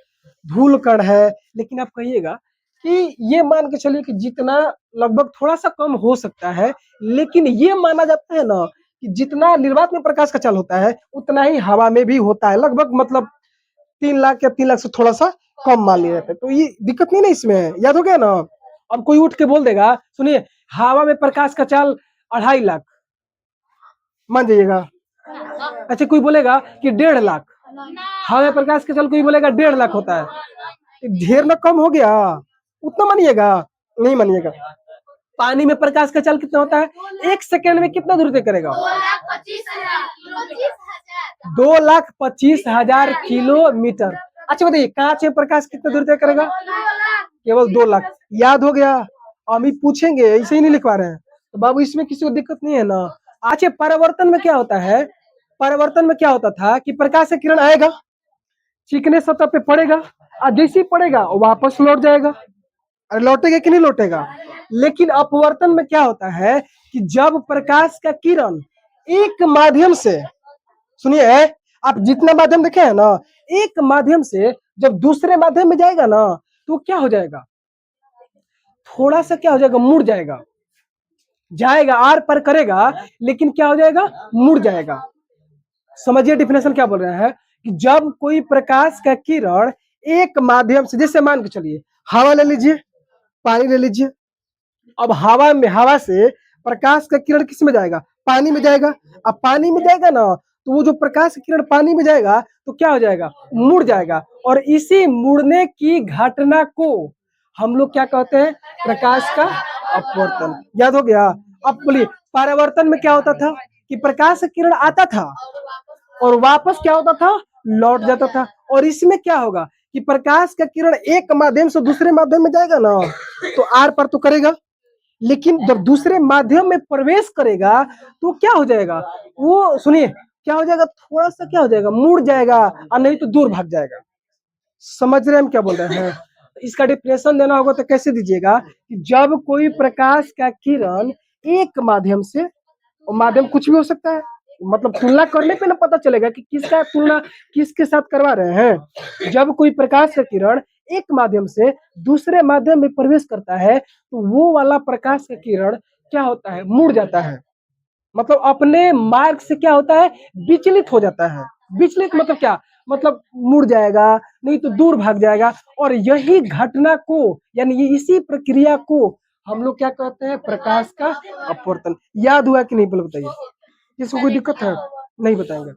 धूल कण है, लेकिन आप कहिएगा कि ये मान के चलिए कि जितना, लगभग थोड़ा सा कम हो सकता है, लेकिन ये माना जाता है ना कि जितना निर्वात में प्रकाश का चाल होता है उतना ही हवा में भी होता है, लगभग, मतलब 3,00,000 या 3,00,000 से थोड़ा सा कम मान लिया जाता है। तो ये दिक्कत नहीं ना इसमें, याद हो गया ना? अब कोई उठ के बोल देगा, सुनिए, हवा में प्रकाश का चाल 2,50,000, मान जाइएगा। अच्छा कोई बोलेगा कि 1,50,000, हवा में प्रकाश का चाल कोई बोलेगा 1,50,000 होता है, ढेर ना कम हो गया, उतना मानिएगा? नहीं मानिएगा। पानी में प्रकाश का चाल कितना होता है? एक सेकेंड में कितना दूरी तय करेगा? 2,25,000 किलोमीटर। अच्छा बताइए, कांच में प्रकाश कितना दूरी तय करेगा? केवल 2,00,000। याद हो गया? हम ही पूछेंगे, ऐसे ही नहीं लिखवा रहे हैं, तो बाबू इसमें किसी को दिक्कत नहीं है ना? अच्छा, परावर्तन में क्या होता है? परावर्तन में क्या होता था कि प्रकाश का किरण आएगा, चिकने सतह पे पड़ेगा, और जैसे ही पड़ेगा वापस लौट जाएगा। अरे लौटेगा कि नहीं लौटेगा? लेकिन अपवर्तन में क्या होता है कि जब प्रकाश का किरण एक माध्यम से, सुनिए, आप जितना माध्यम देखे हैं ना, एक माध्यम से जब दूसरे माध्यम में जाएगा ना, तो क्या हो जाएगा? थोड़ा सा क्या हो जाएगा? मुड़ जाएगा, आर पर करेगा, लेकिन क्या हो जाएगा? मुड़ जाएगा। समझिए डिफिनेशन क्या बोल रहा है कि जब कोई प्रकाश का किरण एक माध्यम से, जैसे मान के चलिए हवा ले लीजिए, पानी ले लीजिए, अब हवा से प्रकाश का किरण किस में जाएगा? पानी में जाएगा। अब पानी में जाएगा ना तो वो जो प्रकाश की किरण पानी में जाएगा तो क्या हो जाएगा, मुड़ जाएगा, और इसी मुड़ने की घटना को हम लोग क्या कहते हैं, प्रकाश का अपवर्तन। याद हो गया। अब बोलिए, परावर्तन में क्या होता था कि प्रकाश की किरण आता था और वापस क्या होता था, लौट जाता था। और इसमें क्या होगा कि प्रकाश का किरण एक माध्यम से दूसरे माध्यम में जाएगा ना, तो आर पर तो करेगा, लेकिन जब दूसरे माध्यम में प्रवेश करेगा तो क्या हो जाएगा, वो सुनिए क्या हो जाएगा, थोड़ा सा क्या हो जाएगा, मुड़ जाएगा, और नहीं तो दूर भाग जाएगा। समझ रहे हैं हम क्या बोल रहे हैं। इसका डिफिनेशन देना होगा तो कैसे दीजिएगा कि जब कोई प्रकाश का किरण एक माध्यम से, और माध्यम कुछ भी हो सकता है, मतलब तुलना करने पे ना पता चलेगा कि किसका तुलना किसके साथ करवा रहे हैं। जब कोई प्रकाश का किरण एक माध्यम से दूसरे माध्यम में प्रवेश करता है तो वो वाला प्रकाश का किरण क्या होता है, मुड़ जाता है, मतलब अपने मार्ग से क्या होता है, विचलित हो जाता है। विचलित मतलब क्या, मतलब मुड़ जाएगा, नहीं तो दूर भाग जाएगा। और यही घटना को, यानी ये इसी प्रक्रिया को हम लोग क्या कहते हैं, प्रकाश का अपवर्तन। याद हुआ कि नहीं, बोलो बताइए। किसी कोई दिक्कत है, नहीं बताएंगे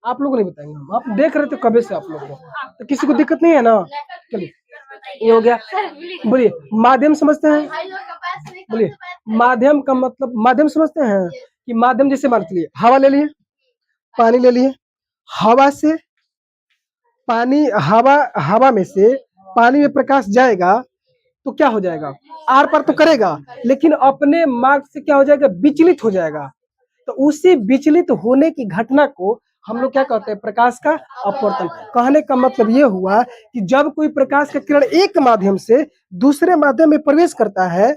आप लोग, नहीं बताएंगे हम, आप देख रहे थे कबे से आप लोग को, तो किसी को दिक्कत नहीं है ना। चलिए ये हो गया। बोलिए माध्यम समझते हैं, बोलिए माध्यम का मतलब, माध्यम समझते हैं कि माध्यम जैसे मान लीजिए हवा ले लिए, पानी ले लिए, हवा से पानी, हवा हवा में से पानी में प्रकाश जाएगा तो क्या हो जाएगा, आर पार तो करेगा, लेकिन अपने मार्ग से क्या हो जाएगा, विचलित हो जाएगा। तो उसी विचलित होने की घटना को हम लोग क्या कहते हैं, प्रकाश का अपवर्तन। कहने का मतलब ये हुआ कि जब कोई प्रकाश का किरण एक माध्यम से दूसरे माध्यम में प्रवेश करता है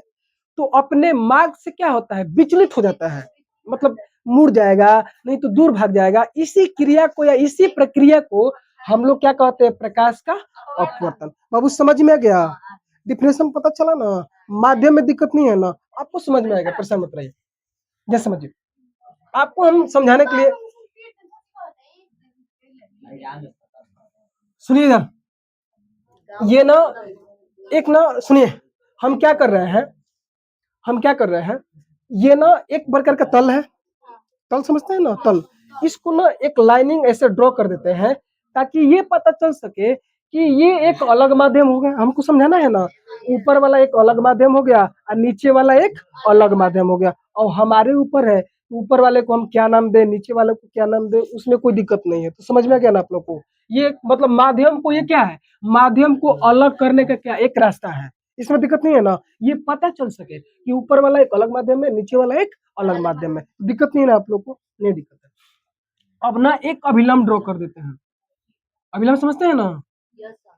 तो अपने मार्ग से क्या होता है, विचलित हो जाता है, मतलब मुड़ जाएगा, नहीं तो दूर भाग जाएगा। इसी क्रिया को या इसी प्रक्रिया को हम लोग क्या कहते हैं, प्रकाश का अपवर्तन। बाबू समझ में आ गया, डिफिनेशन पता चला ना, माध्यम में दिक्कत नहीं है ना, आपको समझ में आएगा, परेशान मत रहिए। जैसे समझिए, आपको हम समझाने के लिए, सुनिएगा ये ना, एक ना सुनिए, हम क्या कर रहे हैं, हम क्या कर रहे हैं, ये ना एक प्रकार का तल है, तल समझते हैं ना, तल। इसको ना एक लाइनिंग ऐसे ड्रॉ कर देते हैं ताकि ये पता चल सके कि ये एक अलग माध्यम हो गया, हमको समझाना है ना, ऊपर वाला एक अलग माध्यम हो गया और नीचे वाला एक अलग माध्यम हो गया, और हमारे ऊपर है, ऊपर वाले को हम क्या नाम दे, नीचे वाले को क्या नाम दे, उसमें कोई दिक्कत नहीं है। तो समझ में आ गया ना आप लोग को, ये मतलब माध्यम को, ये क्या है, माध्यम को अलग करने का क्या एक रास्ता है, इसमें दिक्कत नहीं है ना, ये पता चल सके कि ऊपर वाला एक अलग माध्यम है, नीचे वाला एक अलग माध्यम है, दिक्कत नहीं है ना आप लोग को, नहीं दिक्कत है। अब ना एक अभिलंब ड्रॉ कर देते हैं, अभिलंब समझते हैं ना,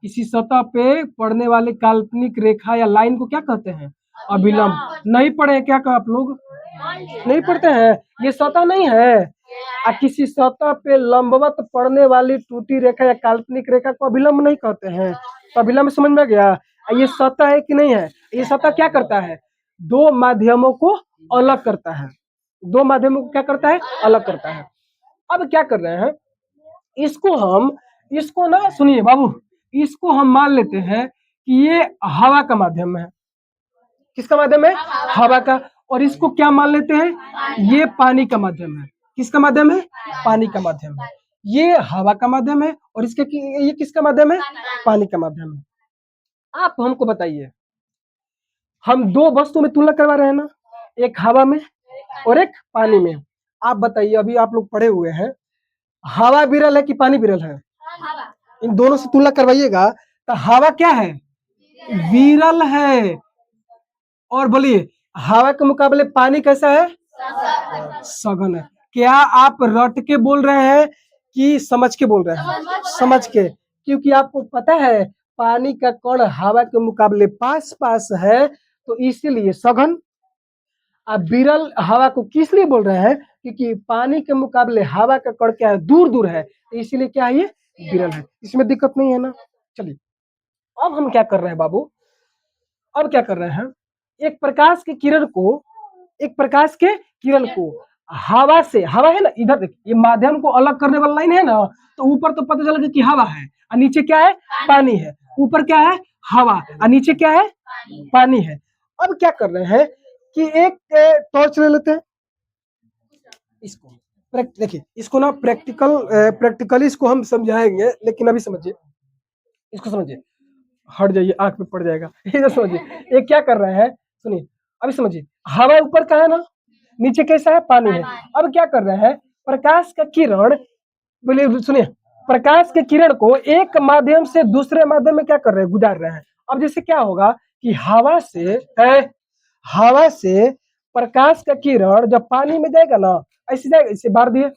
किसी सतह पे पड़ने वाली काल्पनिक रेखा या लाइन को क्या कहते हैं, अभिलंब। नहीं पढ़े क्या कहा आप लोग, नहीं पढ़ते हैं, ये सतह नहीं है। किसी सतह पे लंबवत पड़ने वाली टूटी रेखा या काल्पनिक रेखा को अभिलंब नहीं कहते हैं। तो अभिलंब समझ में आ गया। ये सतह है कि नहीं है, ये सतह क्या करता है, दो माध्यमों को अलग करता है, दो माध्यमों को क्या करता है, अलग करता है। अब क्या कर रहे हैं, इसको हम, इसको ना सुनिए बाबू, इसको हम मान लेते हैं कि ये हवा का माध्यम है। किसका माध्यम है, हवा का। और इसको क्या मान लेते हैं, ये पानी का माध्यम है। किसका माध्यम है, पानी का माध्यम है। ये हवा का माध्यम है और इसके ये किसका माध्यम है, पानी का माध्यम है। आप हमको बताइए, हम दो वस्तु में तुलना करवा रहे हैं ना, एक हवा में और एक पानी में। आप बताइए, अभी आप लोग पढ़े हुए हैं, हवा विरल है कि पानी विरल है, इन दोनों से तुलना करवाइएगा तो हवा क्या है, विरल है। और बोलिए हवा के मुकाबले पानी कैसा है, सघन है। क्या आप रट के बोल रहे हैं कि समझ के बोल रहे हैं, समझ के, क्योंकि आपको पता है पानी का कण हवा के मुकाबले पास पास है, तो इसीलिए सघन। आप विरल हवा को किस लिए बोल रहे हैं, क्योंकि पानी के मुकाबले हवा का कण क्या है, दूर दूर है, तो इसीलिए क्या है, ये विरल है। इसमें दिक्कत नहीं है ना। चलिए अब हम क्या कर रहे हैं बाबू, अब क्या कर रहे हैं, एक प्रकाश के किरण को, एक प्रकाश के किरण को हवा से, हवा है ना, इधर देखिए, ये माध्यम को अलग करने वाला लाइन है ना, तो ऊपर तो पता चला कि हवा है और नीचे क्या है, पानी है। ऊपर क्या है, हवा, और नीचे क्या है, पानी है। अब क्या कर रहे हैं कि एक टॉर्च ले लेते हैं, इसको देखिए इसको ना प्रैक्टिकली इसको हम समझाएंगे, लेकिन अभी समझिए, इसको समझिए। हट जाइए, आंख पे पड़ जाएगा। ये समझिए, ये क्या कर रहे हैं, सुनिए, अभी समझिए। हवा ऊपर का है ना, नीचे कैसा है, पानी है। अब क्या कर रहे हैं, प्रकाश का किरण, बोलिए सुनिए, प्रकाश के किरण को एक माध्यम से दूसरे माध्यम में क्या कर रहे हैं, गुजार रहे हैं। अब जैसे क्या होगा कि हवा से प्रकाश का किरण जब पानी में जाएगा ना, ऐसे जाएगा, इसे बार दिए,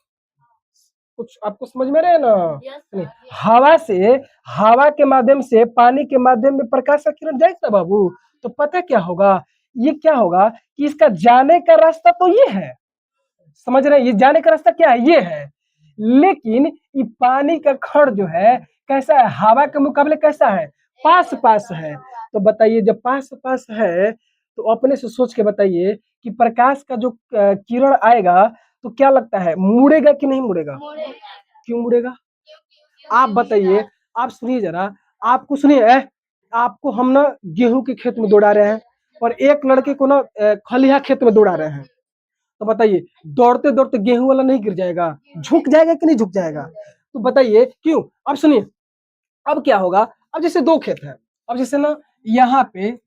कुछ आपको समझ में रहे ना। नहीं, हवा के माध्यम से पानी के माध्यम में प्रकाश का किरण जाएगा बाबू, तो पता क्या होगा, ये क्या होगा कि इसका जाने का रास्ता तो ये है, समझ रहे हैं, ये जाने का रास्ता क्या है, ये है। लेकिन ये पानी का कण जो है कैसा है, हवा के मुकाबले कैसा है, पास पास है। तो बताइए, जब पास पास है तो अपने से सोच के बताइए कि प्रकाश का जो किरण आएगा तो क्या लगता है, मुड़ेगा कि नहीं मुड़ेगा? क्यों मुड़ेगा? आप बताइए, आप सुनिए जरा, आपको सुनिए, आपको हम ना गेहूं के खेत में दौड़ा रहे हैं और एक लड़के को ना खलिहा खेत में दौड़ा रहे हैं, तो बताइए दौड़ते दौड़ते गेहूं वाला नहीं गिर जाएगा, झुक जाएगा कि नहीं झुक जाएगा? तो बताइए क्यों। अब सुनिए, अब क्या होगा, अब जैसे दो खेत है, अब जैसे ना यहाँ पे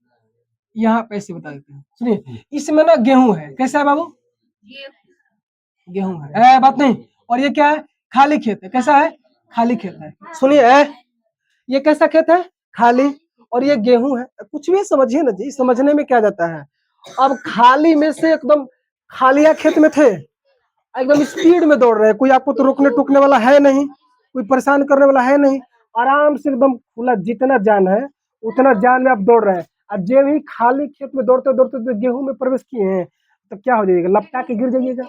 ऐसे बता देते हैं, सुनिए, इसमें ना गेहूं है, कैसा है बाबू, गेहूं है, बात नहीं। और ये क्या है, खाली खेत है, कैसा है, खाली खेत है। सुनिए, ये कैसा खेत है, खाली, और ये गेहूं है। कुछ भी समझिए ना जी, समझने में क्या जाता है। अब खाली में से एकदम खालिया खेत में थे, एकदम स्पीड में दौड़ रहे हैं, कोई आपको तो रोकने टोकने वाला है नहीं, कोई परेशान करने वाला है नहीं, आराम से एकदम खुला, जितना जान है उतना जान में आप दौड़ रहे हैं। और जब ही खाली खेत में दौड़ते दौड़ते तो गेहूं में प्रवेश किए हैं, तो क्या हो जाएगा, लपटा के गिर जाइएगा।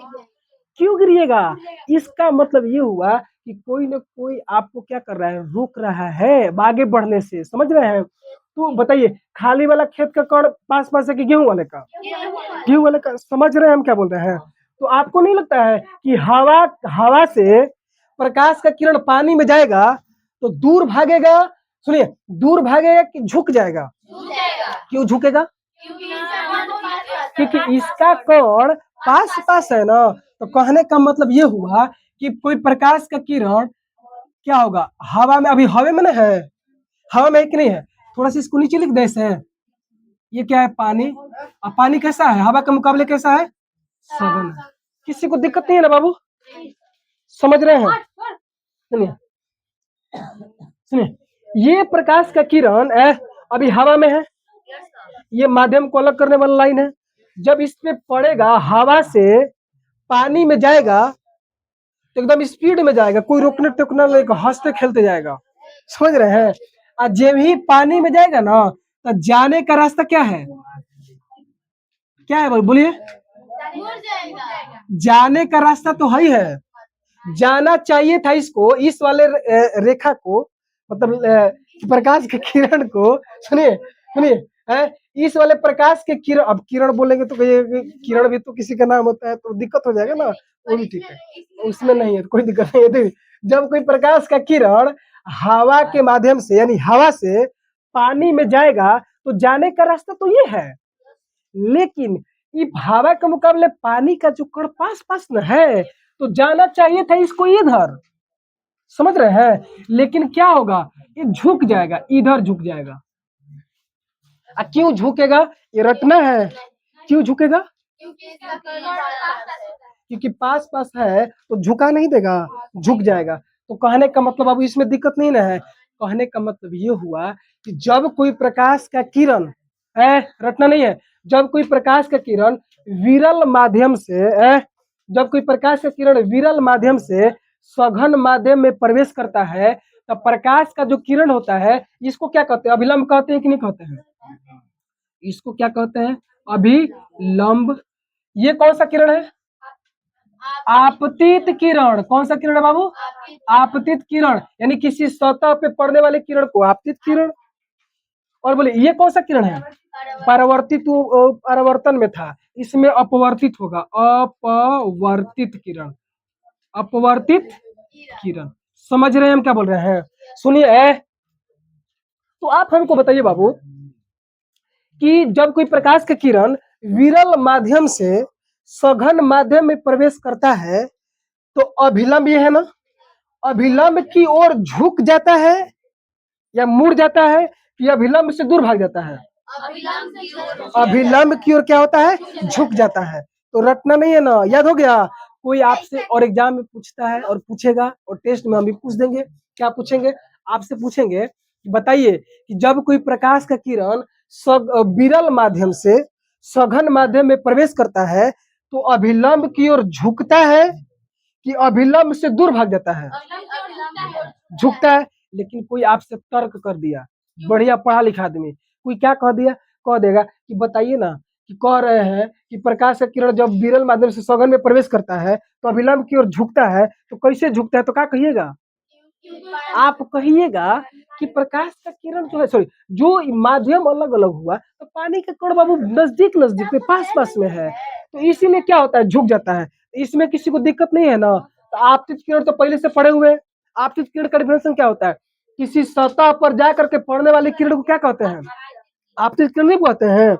क्यों गिरिएगा, इसका मतलब ये हुआ कि कोई ना कोई आपको क्या कर रहा है, रोक रहा है आगे बढ़ने से, समझ रहे हैं। तो बताइए, खाली वाला खेत का कण पास पास है कि गेहूं वाले का, गेहूं वाले का, समझ रहे हैं हम क्या बोल रहे हैं। तो आपको नहीं लगता है कि हवा से प्रकाश का किरण पानी में जाएगा तो दूर भागेगा, सुनिए, दूर भागेगा कि झुक जाएगा? क्यों झुकेगा, क्योंकि इसका कण पास पास है ना। तो कहने का मतलब ये हुआ कि कोई प्रकाश का किरण क्या होगा, हवा में, अभी हवा में ना है, हवा में है कि नहीं है, थोड़ा सा इसको नीचे लिख दे ऐसे, ये क्या है, पानी। अब पानी कैसा है, हवा के मुकाबले कैसा है, सघन है। किसी को दिक्कत नहीं है ना बाबू, समझ रहे हैं। सुनिए सुनिए, ये प्रकाश का किरण अभी हवा में है, ये माध्यम को अलग करने वाला लाइन है, जब इस पे पड़ेगा हवा से पानी में जाएगा तो एकदम स्पीड में जाएगा, कोई रोकने टोकने नहीं, हंसते खेलते जाएगा, समझ रहे हैं। और जब ही पानी में जाएगा ना तो जाने का रास्ता क्या है, क्या है बोलिए, जाने का रास्ता तो है ही है। जाना चाहिए था इसको, इस वाले रेखा को, मतलब प्रकाश के किरण को, सुनिए सुनिए, इस वाले प्रकाश के किरण, अब किरण बोलेंगे तो किरण भी तो किसी का नाम होता है, तो दिक्कत हो जाएगा ना, वो भी ठीक है, उसमें नहीं है, कोई दिक्कत नहीं है। देखिए, जब कोई प्रकाश का किरण हवा के माध्यम से, यानी हवा से पानी में जाएगा तो जाने का रास्ता तो ये है, लेकिन ये हवा के मुकाबले पानी का जो कण पास पास न है, तो जाना चाहिए था इसको इधर, समझ रहे हैं। लेकिन क्या होगा, ये झुक जाएगा, इधर झुक जाएगा। क्यों झुकेगा, ये रटना है, क्यों झुकेगा, क्योंकि पास पास है तो झुका नहीं देगा, झुक जाएगा। तो कहने का मतलब, अब इसमें दिक्कत नहीं ना है, कहने का मतलब ये हुआ कि जब कोई प्रकाश का किरण है, रटना नहीं है, जब कोई प्रकाश का किरण विरल माध्यम से, जब कोई प्रकाश का किरण विरल माध्यम से सघन माध्यम में प्रवेश करता है, तो प्रकाश का जो किरण होता है, इसको क्या कहते हैं, अभिलंब कहते हैं कि नहीं कहते हैं, इसको क्या कहते हैं, अभिलंब। ये कौन सा किरण है, आपतित किरण। कौन सा किरण है बाबू, आपतित किरण, यानी किसी सतह पे पड़ने वाले किरण को आपतित किरण। और बोले ये कौन सा किरण है, परावर्तित, परावर्तन में था, इसमें अपवर्तित होगा, अपवर्तित किरण, अपवर्तित किरण। समझ रहे हैं हम क्या बोल रहे हैं। सुनिए, तो आप हमको बताइए बाबू कि जब कोई प्रकाश का किरण विरल माध्यम से सघन माध्यम में प्रवेश करता है तो अभिलंब ये है ना, अभिलंब की ओर झुक जाता है या मुड़ जाता है कि अभिलंब से दूर भाग जाता है? अभिलंब की ओर क्या होता है? झुक जाता है। तो रटना नहीं है ना, याद हो गया? कोई आपसे और एग्जाम में पूछता है और पूछेगा, और टेस्ट में हम भी पूछ देंगे। क्या पूछेंगे? आपसे पूछेंगे कि बताइए कि जब कोई प्रकाश का किरण विरल माध्यम से सघन माध्यम में प्रवेश करता है तो अभिलंब की ओर झुकता है कि अभिलंब से दूर भाग जाता है? झुकता है। लेकिन कोई आपसे तर्क कर दिया, बढ़िया पढ़ा लिखा आदमी, कोई क्या कह दिया, कह देगा कि बताइए ना, कि कह रहे हैं कि प्रकाश का किरण जब विरल माध्यम से सघन में प्रवेश करता है तो अभिलंब की ओर झुकता है, तो कैसे झुकता है? तो क्या कहिएगा? आप कहिएगा कि प्रकाश का किरण जो है, सॉरी, जो माध्यम अलग अलग हुआ, तो पानी का कण बाबू नजदीक नजदीक में, पास पास में है, तो इसीलिए क्या होता है? झुक जाता है। इसमें किसी को दिक्कत नहीं है ना? तो आपतित किरण तो पहले से पढ़े हुए हैं। आपतित किरण का डिफिनेशन क्या होता है? किसी सतह पर जा करके पड़ने वाली किरण को क्या कहते हैं? आपतित किरण नहीं कहते हैं।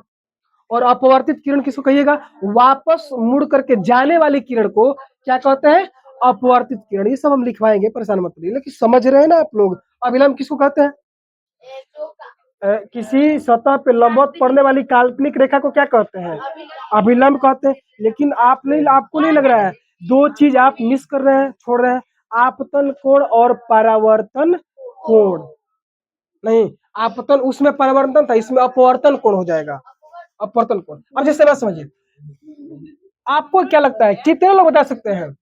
और अपवर्तित किरण किसको कहिएगा? वापस मुड़ करके जाने वाली किरण को क्या कहते हैं? अपवर्तित किरण। ये सब हम लिखवाएंगे, परेशान मत होइए, लेकिन समझ रहे हैं ना आप लोग? अभिलंब किसको कहते हैं? किसी सतह पे लंबवत पड़ने वाली काल्पनिक रेखा को क्या कहते हैं? अभिलंब कहते हैं। लेकिन आपको नहीं लग रहा है, दो चीज आप मिस कर रहे हैं, छोड़ रहे हैं, आपतन कोण और परावर्तन कोण। नहीं, आपतन उसमें परावर्तन था, इसमें अपवर्तन कोण हो जाएगा, अपवर्तन कोण। अब जैसे बात समझिए, आपको क्या लगता है, कितने लोग बता सकते हैं?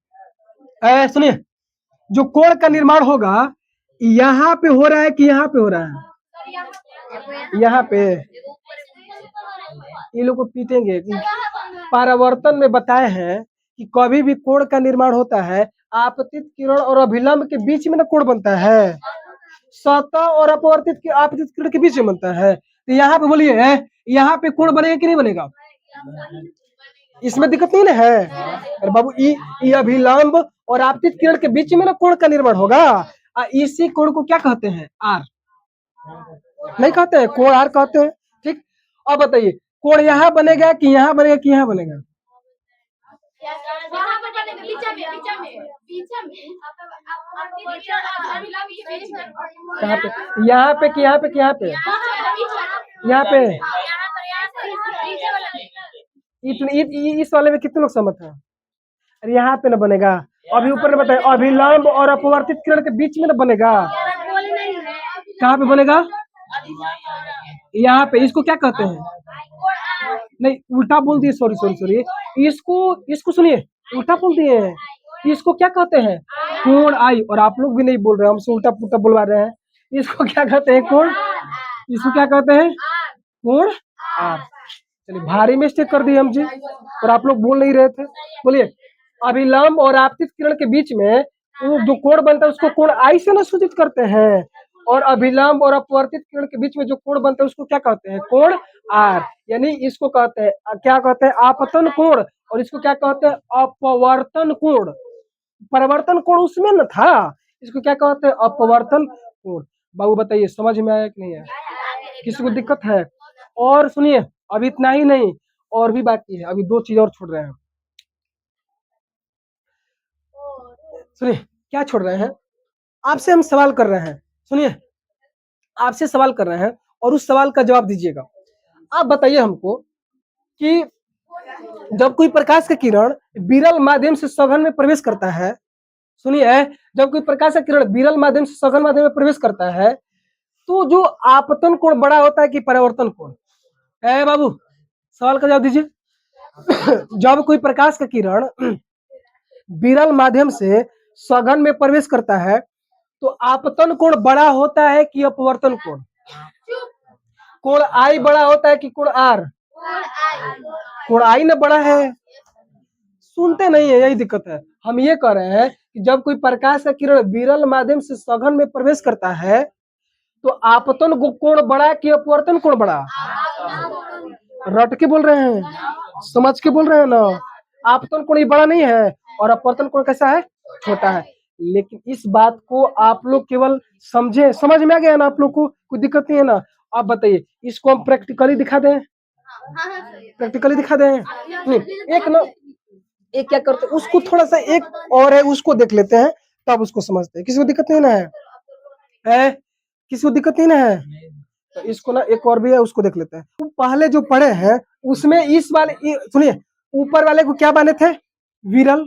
सुनिए, जो कोण का निर्माण होगा यहाँ पे हो रहा है कि यहाँ पे हो रहा है? यहाँ पे। ये लोग को पीटेंगे। परावर्तन में बताए हैं कि कभी भी कोण का निर्माण होता है, आपतित किरण और अभिलंब के बीच में ना कोण बनता है, सतह और अपवर्तित आपतित किरण के बीच में बनता है। तो यहाँ पे बोलिए, यहाँ पे कोण बनेगा कि नहीं बनेगा? इसमें दिक्कत नहीं ना है? अरे बाबू, ये अभिलंब और आपतित किरण के बीच में ना कोण का निर्माण होगा। इसी कोण को क्या कहते हैं? आर। नहीं कहते हैं? कोण आर कहते हैं। ठीक, अब बताइए, कोण यहाँ बनेगा कि यहाँ बनेगा कि यहाँ बनेगा? कहाँ पे? यहाँ पे कि यहाँ पे कि यहाँ पे? यहाँ पे। इस वाले में कितने लोग सहमत हैं? अरे यहाँ पे ना बनेगा। अभी ऊपर ने बताया अभिलंब और अपवर्तित किरण के बीच में ना बनेगा। कहाँ पे बनेगा? यहाँ पे। इसको क्या कहते हैं? नहीं, उल्टा बोल दिए, सॉरी सॉरी सॉरी, इसको सुनिए, उल्टा बोल दिए। इसको क्या कहते हैं? कोण आई। और आप लोग भी नहीं बोल रहे, हमसे उल्टा पुल्टा बोलवा रहे हैं। इसको क्या कहते हैं? कोण। इसको क्या कहते हैं? कोण आर। चलिए, भारी मिस्टेक कर दी हम जी, और आप लोग बोल नहीं रहे थे। बोलिए, अभिलंब और आपतित किरण के बीच में जो कोण बनता है उसको कोण आई से ना सूचित करते हैं, और अभिलंब और अपवर्तित किरण के बीच में जो कोण बनता है उसको क्या कहते हैं? कोण आर। यानी इसको कहते हैं, क्या कहते हैं? आपतन कोण। और इसको क्या कहते हैं? अपवर्तन कोण। परिवर्तन कोण उसमें न था, इसको क्या कहते हैं? अपवर्तन कोण। बाबू बताइए, समझ में आया कि नहीं आया? किसी को दिक्कत है? और सुनिए, अभी इतना ही नहीं, और भी बाकी है, अभी दो चीज और छोड़ रहे हैं। सुनिए, क्या छोड़ रहे हैं? आपसे हम सवाल कर रहे हैं, सुनिए, आपसे सवाल कर रहे हैं और उस सवाल का जवाब दीजिएगा। आप बताइए हमको कि जब कोई प्रकाश का किरण विरल माध्यम से सघन में प्रवेश करता है, सुनिए, जब कोई प्रकाश का किरण विरल माध्यम से सघन माध्यम में प्रवेश करता है, तो जो आपतन कोण बड़ा होता है कि परावर्तन कोण? है बाबू, सवाल का जवाब दीजिए। जब कोई प्रकाश का किरण विरल माध्यम से सघन में प्रवेश करता है तो आपतन कोण बड़ा होता है कि अपवर्तन कोण? कोण आई बड़ा होता है कि कोण आर? कोण आई ना बड़ा है। सुनते नहीं है, यही दिक्कत है। हम ये कह रहे हैं कि जब कोई प्रकाश का किरण विरल माध्यम से सघन में प्रवेश करता है तो आपतन कोण बड़ा कि अपवर्तन कोण बड़ा? रट के बोल रहे हैं, समझ के बोल रहे हैं ना? आपतन कोण बड़ा नहीं है और अपवर्तन कोण कैसा है? छोटा है। लेकिन इस बात को आप लोग केवल समझे, समझ में आ गया ना आप लोग को? कोई दिक्कत नहीं है ना? आप बताइए, इसको हम प्रैक्टिकली दिखा दें? प्रैक्टिकली दिखा दें? नहीं, एक क्या करते हैं, उसको थोड़ा सा एक और है उसको देख लेते हैं, तब उसको समझते हैं। किसी को दिक्कत नहीं ना है? किसी को दिक्कत नहीं ना है? तो इसको ना एक और भी है, उसको देख लेते हैं। तो पहले जो पढ़े हैं उसमें इस वाले सुनिए, ऊपर वाले को क्या माने थे? विरल।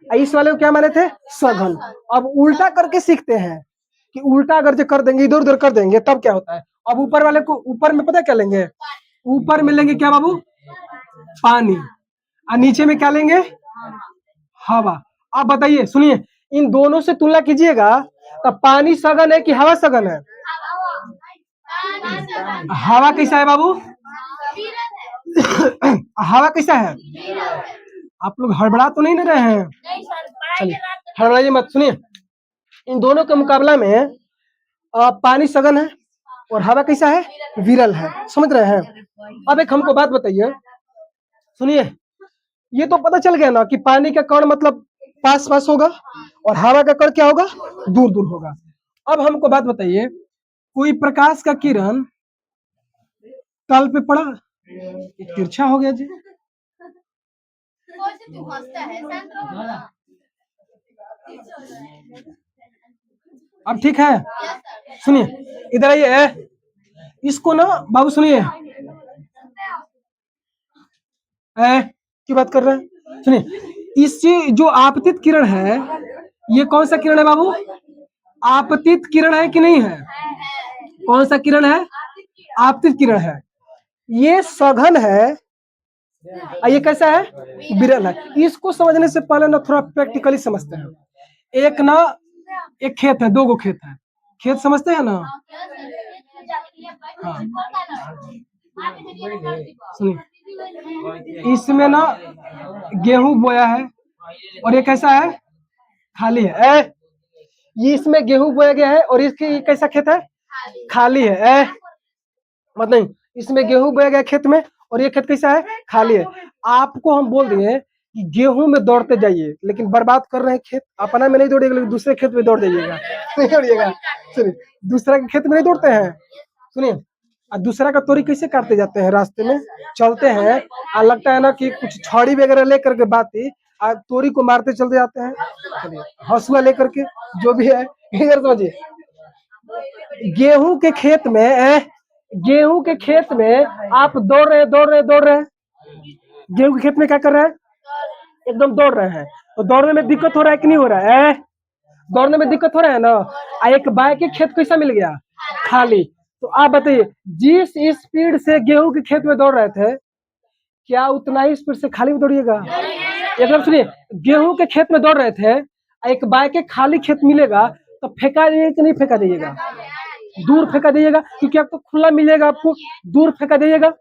इस वाले को क्या माने थे? सघन। अब उल्टा करके सीखते हैं कि उल्टा अगर जो कर देंगे, इधर उधर कर देंगे, तब क्या होता है। अब ऊपर वाले को ऊपर में पता क्या लेंगे? ऊपर में लेंगे क्या बाबू? पानी। और नीचे में क्या लेंगे? हवा। आप बताइए, सुनिए, इन दोनों से तुलना कीजिएगा, तब पानी सघन है कि हवा सघन है? हवा कैसा है बाबू? हवा कैसा है? आप लोग हड़बड़ा तो नहीं रहे हैं? चलिए, हड़बड़ाइए मत। सुनिए, इन दोनों के मुकाबला में पानी सघन है और हवा कैसा है? विरल है। समझ रहे हैं? अब एक हमको बात बताइए, सुनिए, ये तो पता चल गया ना कि पानी का कण मतलब पास पास होगा और हवा का कण क्या होगा? दूर दूर होगा। अब हमको बात बताइए, कोई प्रकाश का किरण तल पे पड़ा, ये तिरछा हो गया जी। अब ठीक है? सुनिए, इधर आइए, इसको ना बाबू सुनिए, की बात कर रहे हैं? सुनिए, इससे जो आपतित किरण है, ये कौन सा किरण है बाबू? आपतित किरण है कि नहीं है? कौन सा किरण है? आपतित किरण है। ये सघन है और ये कैसा है? विरल है। इसको समझने से पहले ना थोड़ा प्रैक्टिकली समझते हैं। एक ना एक खेत है, दो गो खेत है, खेत समझते हैं ना? हाँ, सुनिए, इसमें ना गेहूं बोया है और ये कैसा है? खाली है। ये इसमें गेहूं बोया गया है और इसकी कैसा खेत है? खाली है। मत नहीं, इसमें गेहूं बोया गया खेत में और ये खेत कैसा है? खाली है। आपको हम बोल दिए कि गेहूं में दौड़ते जाइए, लेकिन बर्बाद कर रहे हैं खेत। अपना में नहीं दौड़िएगा, लेकिन दूसरे खेत में दौड़ जाइएगा। नहीं दौड़िएगा। सुनिए, दूसरा के खेत में नहीं दौड़ते हैं। सुनिए, और दूसरा का तोरी कैसे काटते जाते हैं? रास्ते में चलते हैं और लगता है ना कि कुछ छड़ी वगैरह लेकर के बाती तोरी को मारते चलते जाते हैं। चलिए, हंसुआ लेकर के, जो भी है, इधर समझिए, गेहूं के खेत में गेहूं के खेत में आप दौड़ रहे दौड़ रहे। गेहूं के खेत में क्या कर रहे हैं? एकदम दौड़ रहे हैं। तो दौड़ने में दिक्कत हो रहा है कि नहीं हो रहा है? दौड़ने में दिक्कत हो रहा है ना। एक बाय के खेत कैसा मिल गया? खाली। तो आप बताइए, जिस स्पीड से गेहूं के खेत में दौड़ रहे थे, क्या उतना ही स्पीड से खाली में दौड़िएगा? एकदम सुनिए, गेहूं के खेत में दौड़ रहे थे, एक बाय के खाली खेत मिलेगा तो फेंका जाइएगा कि नहीं फेंका जाइएगा? दूर फेंका जाइएगा, क्योंकि आपको खुला मिलेगा, आपको दूर फेंका जाइएगा।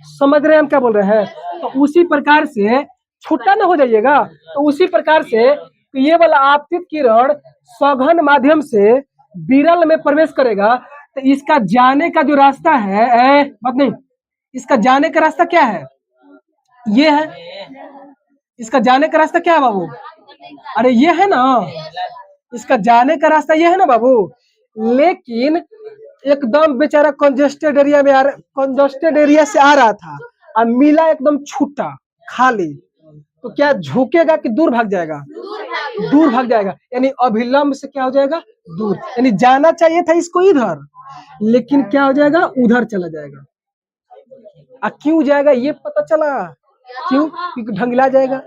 समझ रहे हैं हम क्या बोल रहे हैं? तो उसी प्रकार से छुट्टा ना हो जाइएगा। तो उसी प्रकार से ये वाला आपतित किरण सघन माध्यम से विरल में प्रवेश करेगा, तो इसका जाने का जो रास्ता है, मत नहीं, इसका जाने का रास्ता क्या है? ये है। इसका जाने का रास्ता क्या है बाबू? अरे ये है ना, इसका जाने का रास्ता ये है ना बाबू। लेकिन एकदम बेचारा कंजेस्टेड एरिया में कंजेस्टेड एरिया से आ रहा था और मिला एकदम छूटा खाली, तो क्या झुकेगा कि दूर भाग जाएगा? दूर भाग जाएगा। यानी अभिलंब से क्या हो जाएगा? दूर। यानी जाना चाहिए था इसको इधर, लेकिन क्या हो जाएगा? उधर चला जाएगा। क्यों जाएगा ये पता चला? क्यों? क्योंकि ढंगिला जाएगा।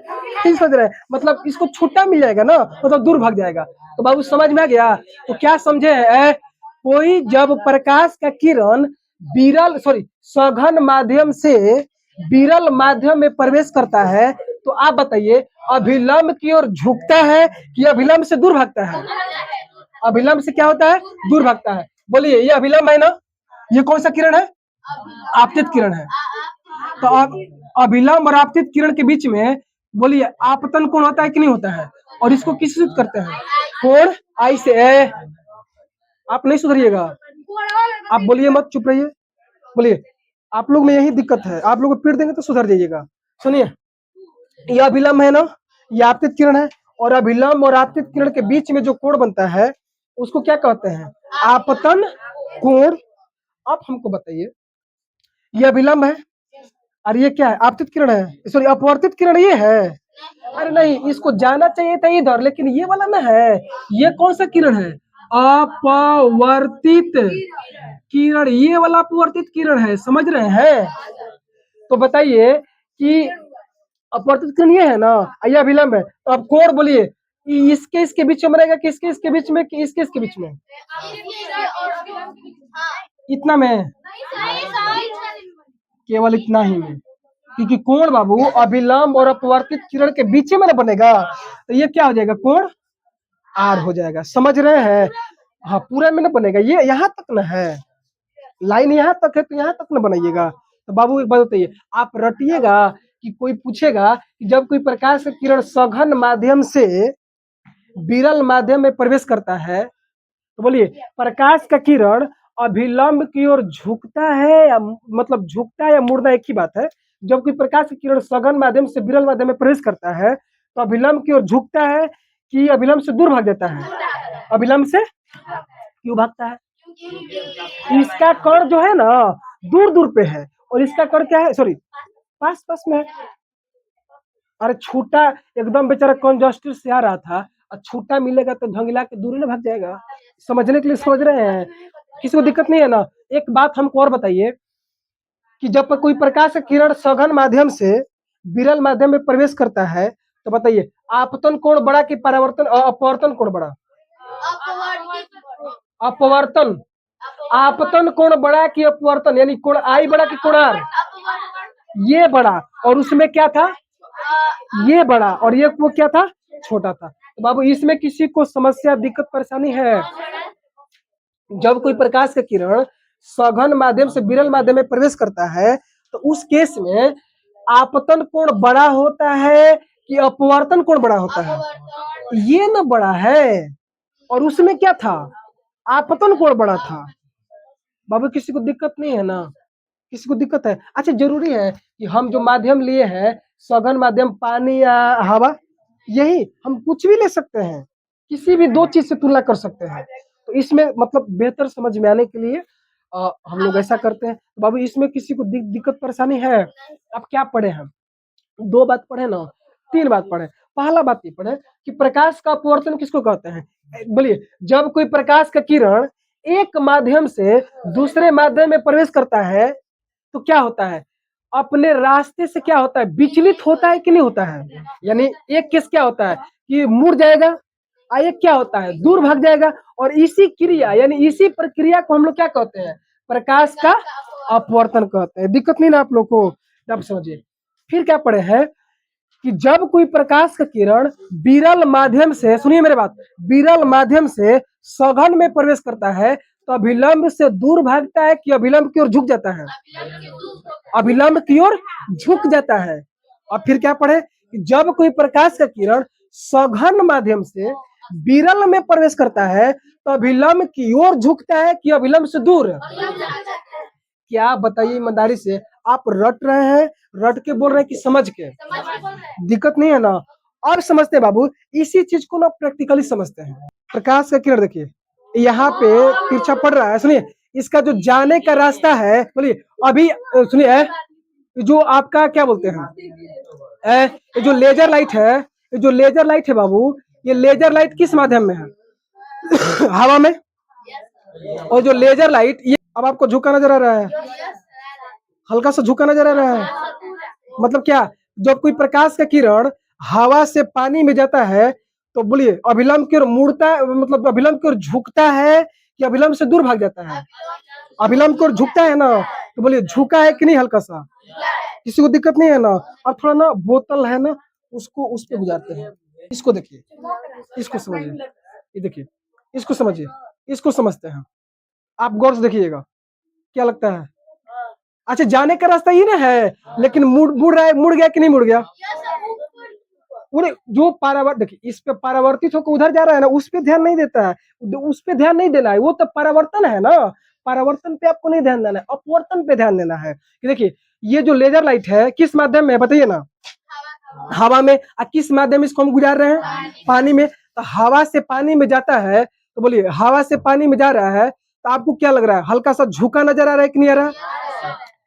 ठीक समझ रहे हैं? मतलब इसको छुट्टा मिल जाएगा ना, मतलब दूर भाग जाएगा। तो बाबू समझ में आ गया? तो क्या समझे है? कोई जब प्रकाश का किरण विरल सघन माध्यम से विरल माध्यम में प्रवेश करता है, तो आप बताइए, अभिलंब की ओर झुकता है कि अभिलंब से दूर भागता है? अभिलंब से क्या होता है? दूर भागता है। बोलिए, ये अभिलंब है ना? ये कौन सा किरण है? आपतित किरण है। तो अब अभिलंब और आपतित किरण के बीच में बोलिए, आपतन कोण होता है कि नहीं होता है? और इसको किस सूत्र करते हैं? कोण आई से। आप नहीं सुधरिएगा, आप बोलिए मत, चुप रहिए, बोलिए। आप लोग में यही दिक्कत है, आप लोग को पीट देंगे तो सुधर जाइएगा। सुनिए, यह अभिलंब है ना, यह आपतित किरण है, और अभिलंब और आपतित किरण के बीच में जो कोण बनता है उसको क्या कहते हैं? आपतन कोण। आप हमको बताइए, यह अभिलंब है और ये क्या है? आपतित किरण है, सॉरी अपवर्तित किरण ये है। अरे नहीं, इसको जाना चाहिए था इधर, लेकिन ये वाला ना है। ये कौन सा किरण है? अपवर्तित किरण, ये वाला अपवर्तित किरण है, समझ रहे हैं? तो बताइए कि अपवर्तित किरण ये है ना, या अभिलंब है, तो अब कोण बोलिए, कि इसके इसके बीच में रहेगा, किसके इसके बीच में, कि इसके इसके बीच में? इतना में, केवल इतना ही में, क्योंकि कोण बाबू अभिलंब और अपवर्तित किरण के बीच में ना बनेगा, तो ये क्या हो जाएगा? कोण आर हो जाएगा, समझ रहे हैं? हाँ, पूरा में ना बनेगा, ये यहाँ तक ना है, लाइन यहाँ तक है, तो यहाँ तक ना बनाइएगा। तो बाबू एक बात बताइए, आप रटिएगा कि कोई पूछेगा कि जब कोई प्रकाश का किरण सघन माध्यम से विरल माध्यम में प्रवेश करता है, तो बोलिए प्रकाश का किरण अभिलंब की ओर झुकता है, या मतलब झुकता है या मुड़ना एक ही बात है। जब कोई प्रकाश का किरण सघन माध्यम से विरल माध्यम में प्रवेश करता है, तो अभिलंब की ओर झुकता है कि अभिलंब से दूर भाग जाता है? अभिलंब से क्यों भागता है? इसका कण जो है ना दूर दूर पे है, और इसका कण क्या है, सॉरी पास पास में है। अरे छूटा एकदम बेचारा कंजस्टेड से आ रहा था, और छूटा मिलेगा तो ढंगिला के दूर ही ना भाग जाएगा। समझने के लिए समझ रहे हैं? किसी को दिक्कत नहीं है ना? एक बात हमको और बताइए कि जब कोई प्रकाश का किरण सघन माध्यम से विरल माध्यम में प्रवेश करता है, तो बताइए आपतन कोण बड़ा कि परावर्तन अपवर्तन कोण बड़ा? अपवर्तन। आपतन कोण बड़ा कि अपवर्तन, यानी कोण आई बड़ा कि कोण आर? ये बड़ा, और उसमें क्या था? ये बड़ा, और ये वो क्या था? छोटा था। तो बाबू इसमें किसी को समस्या दिक्कत परेशानी है? जब कोई प्रकाश का किरण सघन माध्यम से विरल माध्यम में प्रवेश करता है, तो उस केस में आपतन कोण बड़ा होता है कि अपवर्तन कोण बड़ा होता है? ये ना बड़ा है, और उसमें क्या था? आपतन कोण बड़ा था। बाबू किसी को दिक्कत नहीं है ना? किसी को दिक्कत है? अच्छा, जरूरी है कि हम जो माध्यम लिए हैं सघन माध्यम, पानी या हवा, यही हम कुछ भी ले सकते हैं, किसी भी दो चीज से तुलना कर सकते हैं। तो इसमें मतलब बेहतर समझ में आने के लिए हम लोग ऐसा करते हैं। बाबू इसमें किसी को दिक्कत परेशानी है? अब क्या पढ़े हम? दो बात पढ़े ना, तीन बात पढ़े। पहला बात ये पढ़े कि प्रकाश का अपवर्तन किसको कहते हैं? बोलिए, जब कोई प्रकाश का किरण एक माध्यम से दूसरे माध्यम में प्रवेश करता है, तो क्या होता है? अपने रास्ते से क्या होता है? विचलित होता है कि नहीं होता है? यानी एक केस क्या होता है कि मुड़ जाएगा, और एक क्या होता है? दूर भाग जाएगा। और इसी क्रिया यानी इसी प्रक्रिया को हम लोग क्या कहते हैं? प्रकाश का अपवर्तन कहते हैं। दिक्कत नहीं ना आप लोग को? अब समझिए फिर क्या पढ़े हैं कि जब कोई प्रकाश का किरण विरल माध्यम से, सुनिए मेरे बात, विरल माध्यम से सघन में प्रवेश करता है, तो अभिलंब से दूर भागता है कि अभिलंब की ओर झुक जाता है? अभिलंब की ओर झुक जाता है। और फिर क्या पढ़े कि जब कोई प्रकाश का किरण सघन माध्यम से विरल में प्रवेश करता है, तो अभिलंब की ओर झुकता है कि अभिलंब से दूर? क्या बताइए ईमानदारी से, आप रट रहे हैं, रट के बोल रहे हैं कि समझ के? दिक्कत नहीं है ना? और समझते हैं बाबू, इसी चीज को ना प्रैक्टिकली समझते हैं। प्रकाश का किरण देखिए यहाँ पे तिरछा पड़ रहा है, सुनिए इसका जो जाने का रास्ता है, बोलिए अभी सुनिए, जो आपका क्या बोलते हैं, ये जो लेजर लाइट है, ये जो लेजर लाइट है बाबू, ये लेजर लाइट किस माध्यम में है? हवा में। और जो लेजर लाइट, ये अब आपको झुका नजर आ रहा है? हल्का सा झुका नजर आ रहा है? मतलब क्या, जब कोई प्रकाश का किरण हवा से पानी में जाता है, तो बोलिए अभिलंब की ओर मुड़ता है, मतलब अभिलंब की ओर झुकता है कि अभिलंब से दूर भाग जाता है? अभिलंब की ओर झुकता है ना? तो बोलिए झुका है कि नहीं? हल्का सा। किसी को दिक्कत नहीं है ना? और थोड़ा ना बोतल है ना, उसको उस पे गुजारते हैं। इसको देखिए, इसको समझिए, ये देखिए, इसको समझिए, इसको समझते हैं। आप गौर से देखिएगा, क्या लगता है? अच्छा, जाने का रास्ता ये ना है, लेकिन मुड़ रहा है, मुड़ गया कि नहीं मुड़ गया? पूरे जो परावर्त देखिए, इस पे परावर्तित होकर उधर जा रहा है ना, उस पे ध्यान नहीं देता है, उस पे ध्यान नहीं देना है, वो तो परावर्तन है ना। परावर्तन पे आपको नहीं ध्यान देना है, अपवर्तन पे ध्यान देना है। कि देखिए ये जो लेजर लाइट है किस माध्यम में है बताइए ना? हवा में। किस माध्यम में इसको हम गुजार रहे हैं? पानी में। तो हवा से पानी में जाता है, तो बोलिए हवा से पानी में जा रहा है, तो आपको क्या लग रहा है? हल्का सा झुका नजर आ रहा है कि नहीं आ रहा?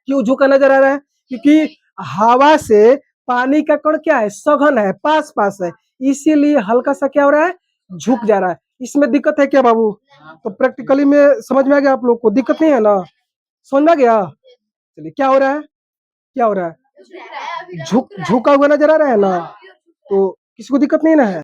क्यों झुका नजर आ रहा है? क्योंकि हवा से पानी का कण क्या है, सघन है, पास पास है, इसीलिए हल्का सा क्या हो रहा है, झुक जा रहा है। इसमें दिक्कत है क्या बाबू? तो प्रैक्टिकली में समझ में आ गया आप लोग को, दिक्कत नहीं है ना, समझ में आ गया? चलिए क्या हो रहा है, क्या हो रहा है, झुका हुआ नजर आ रहा है ना, तो किसी को दिक्कत नहीं ना है।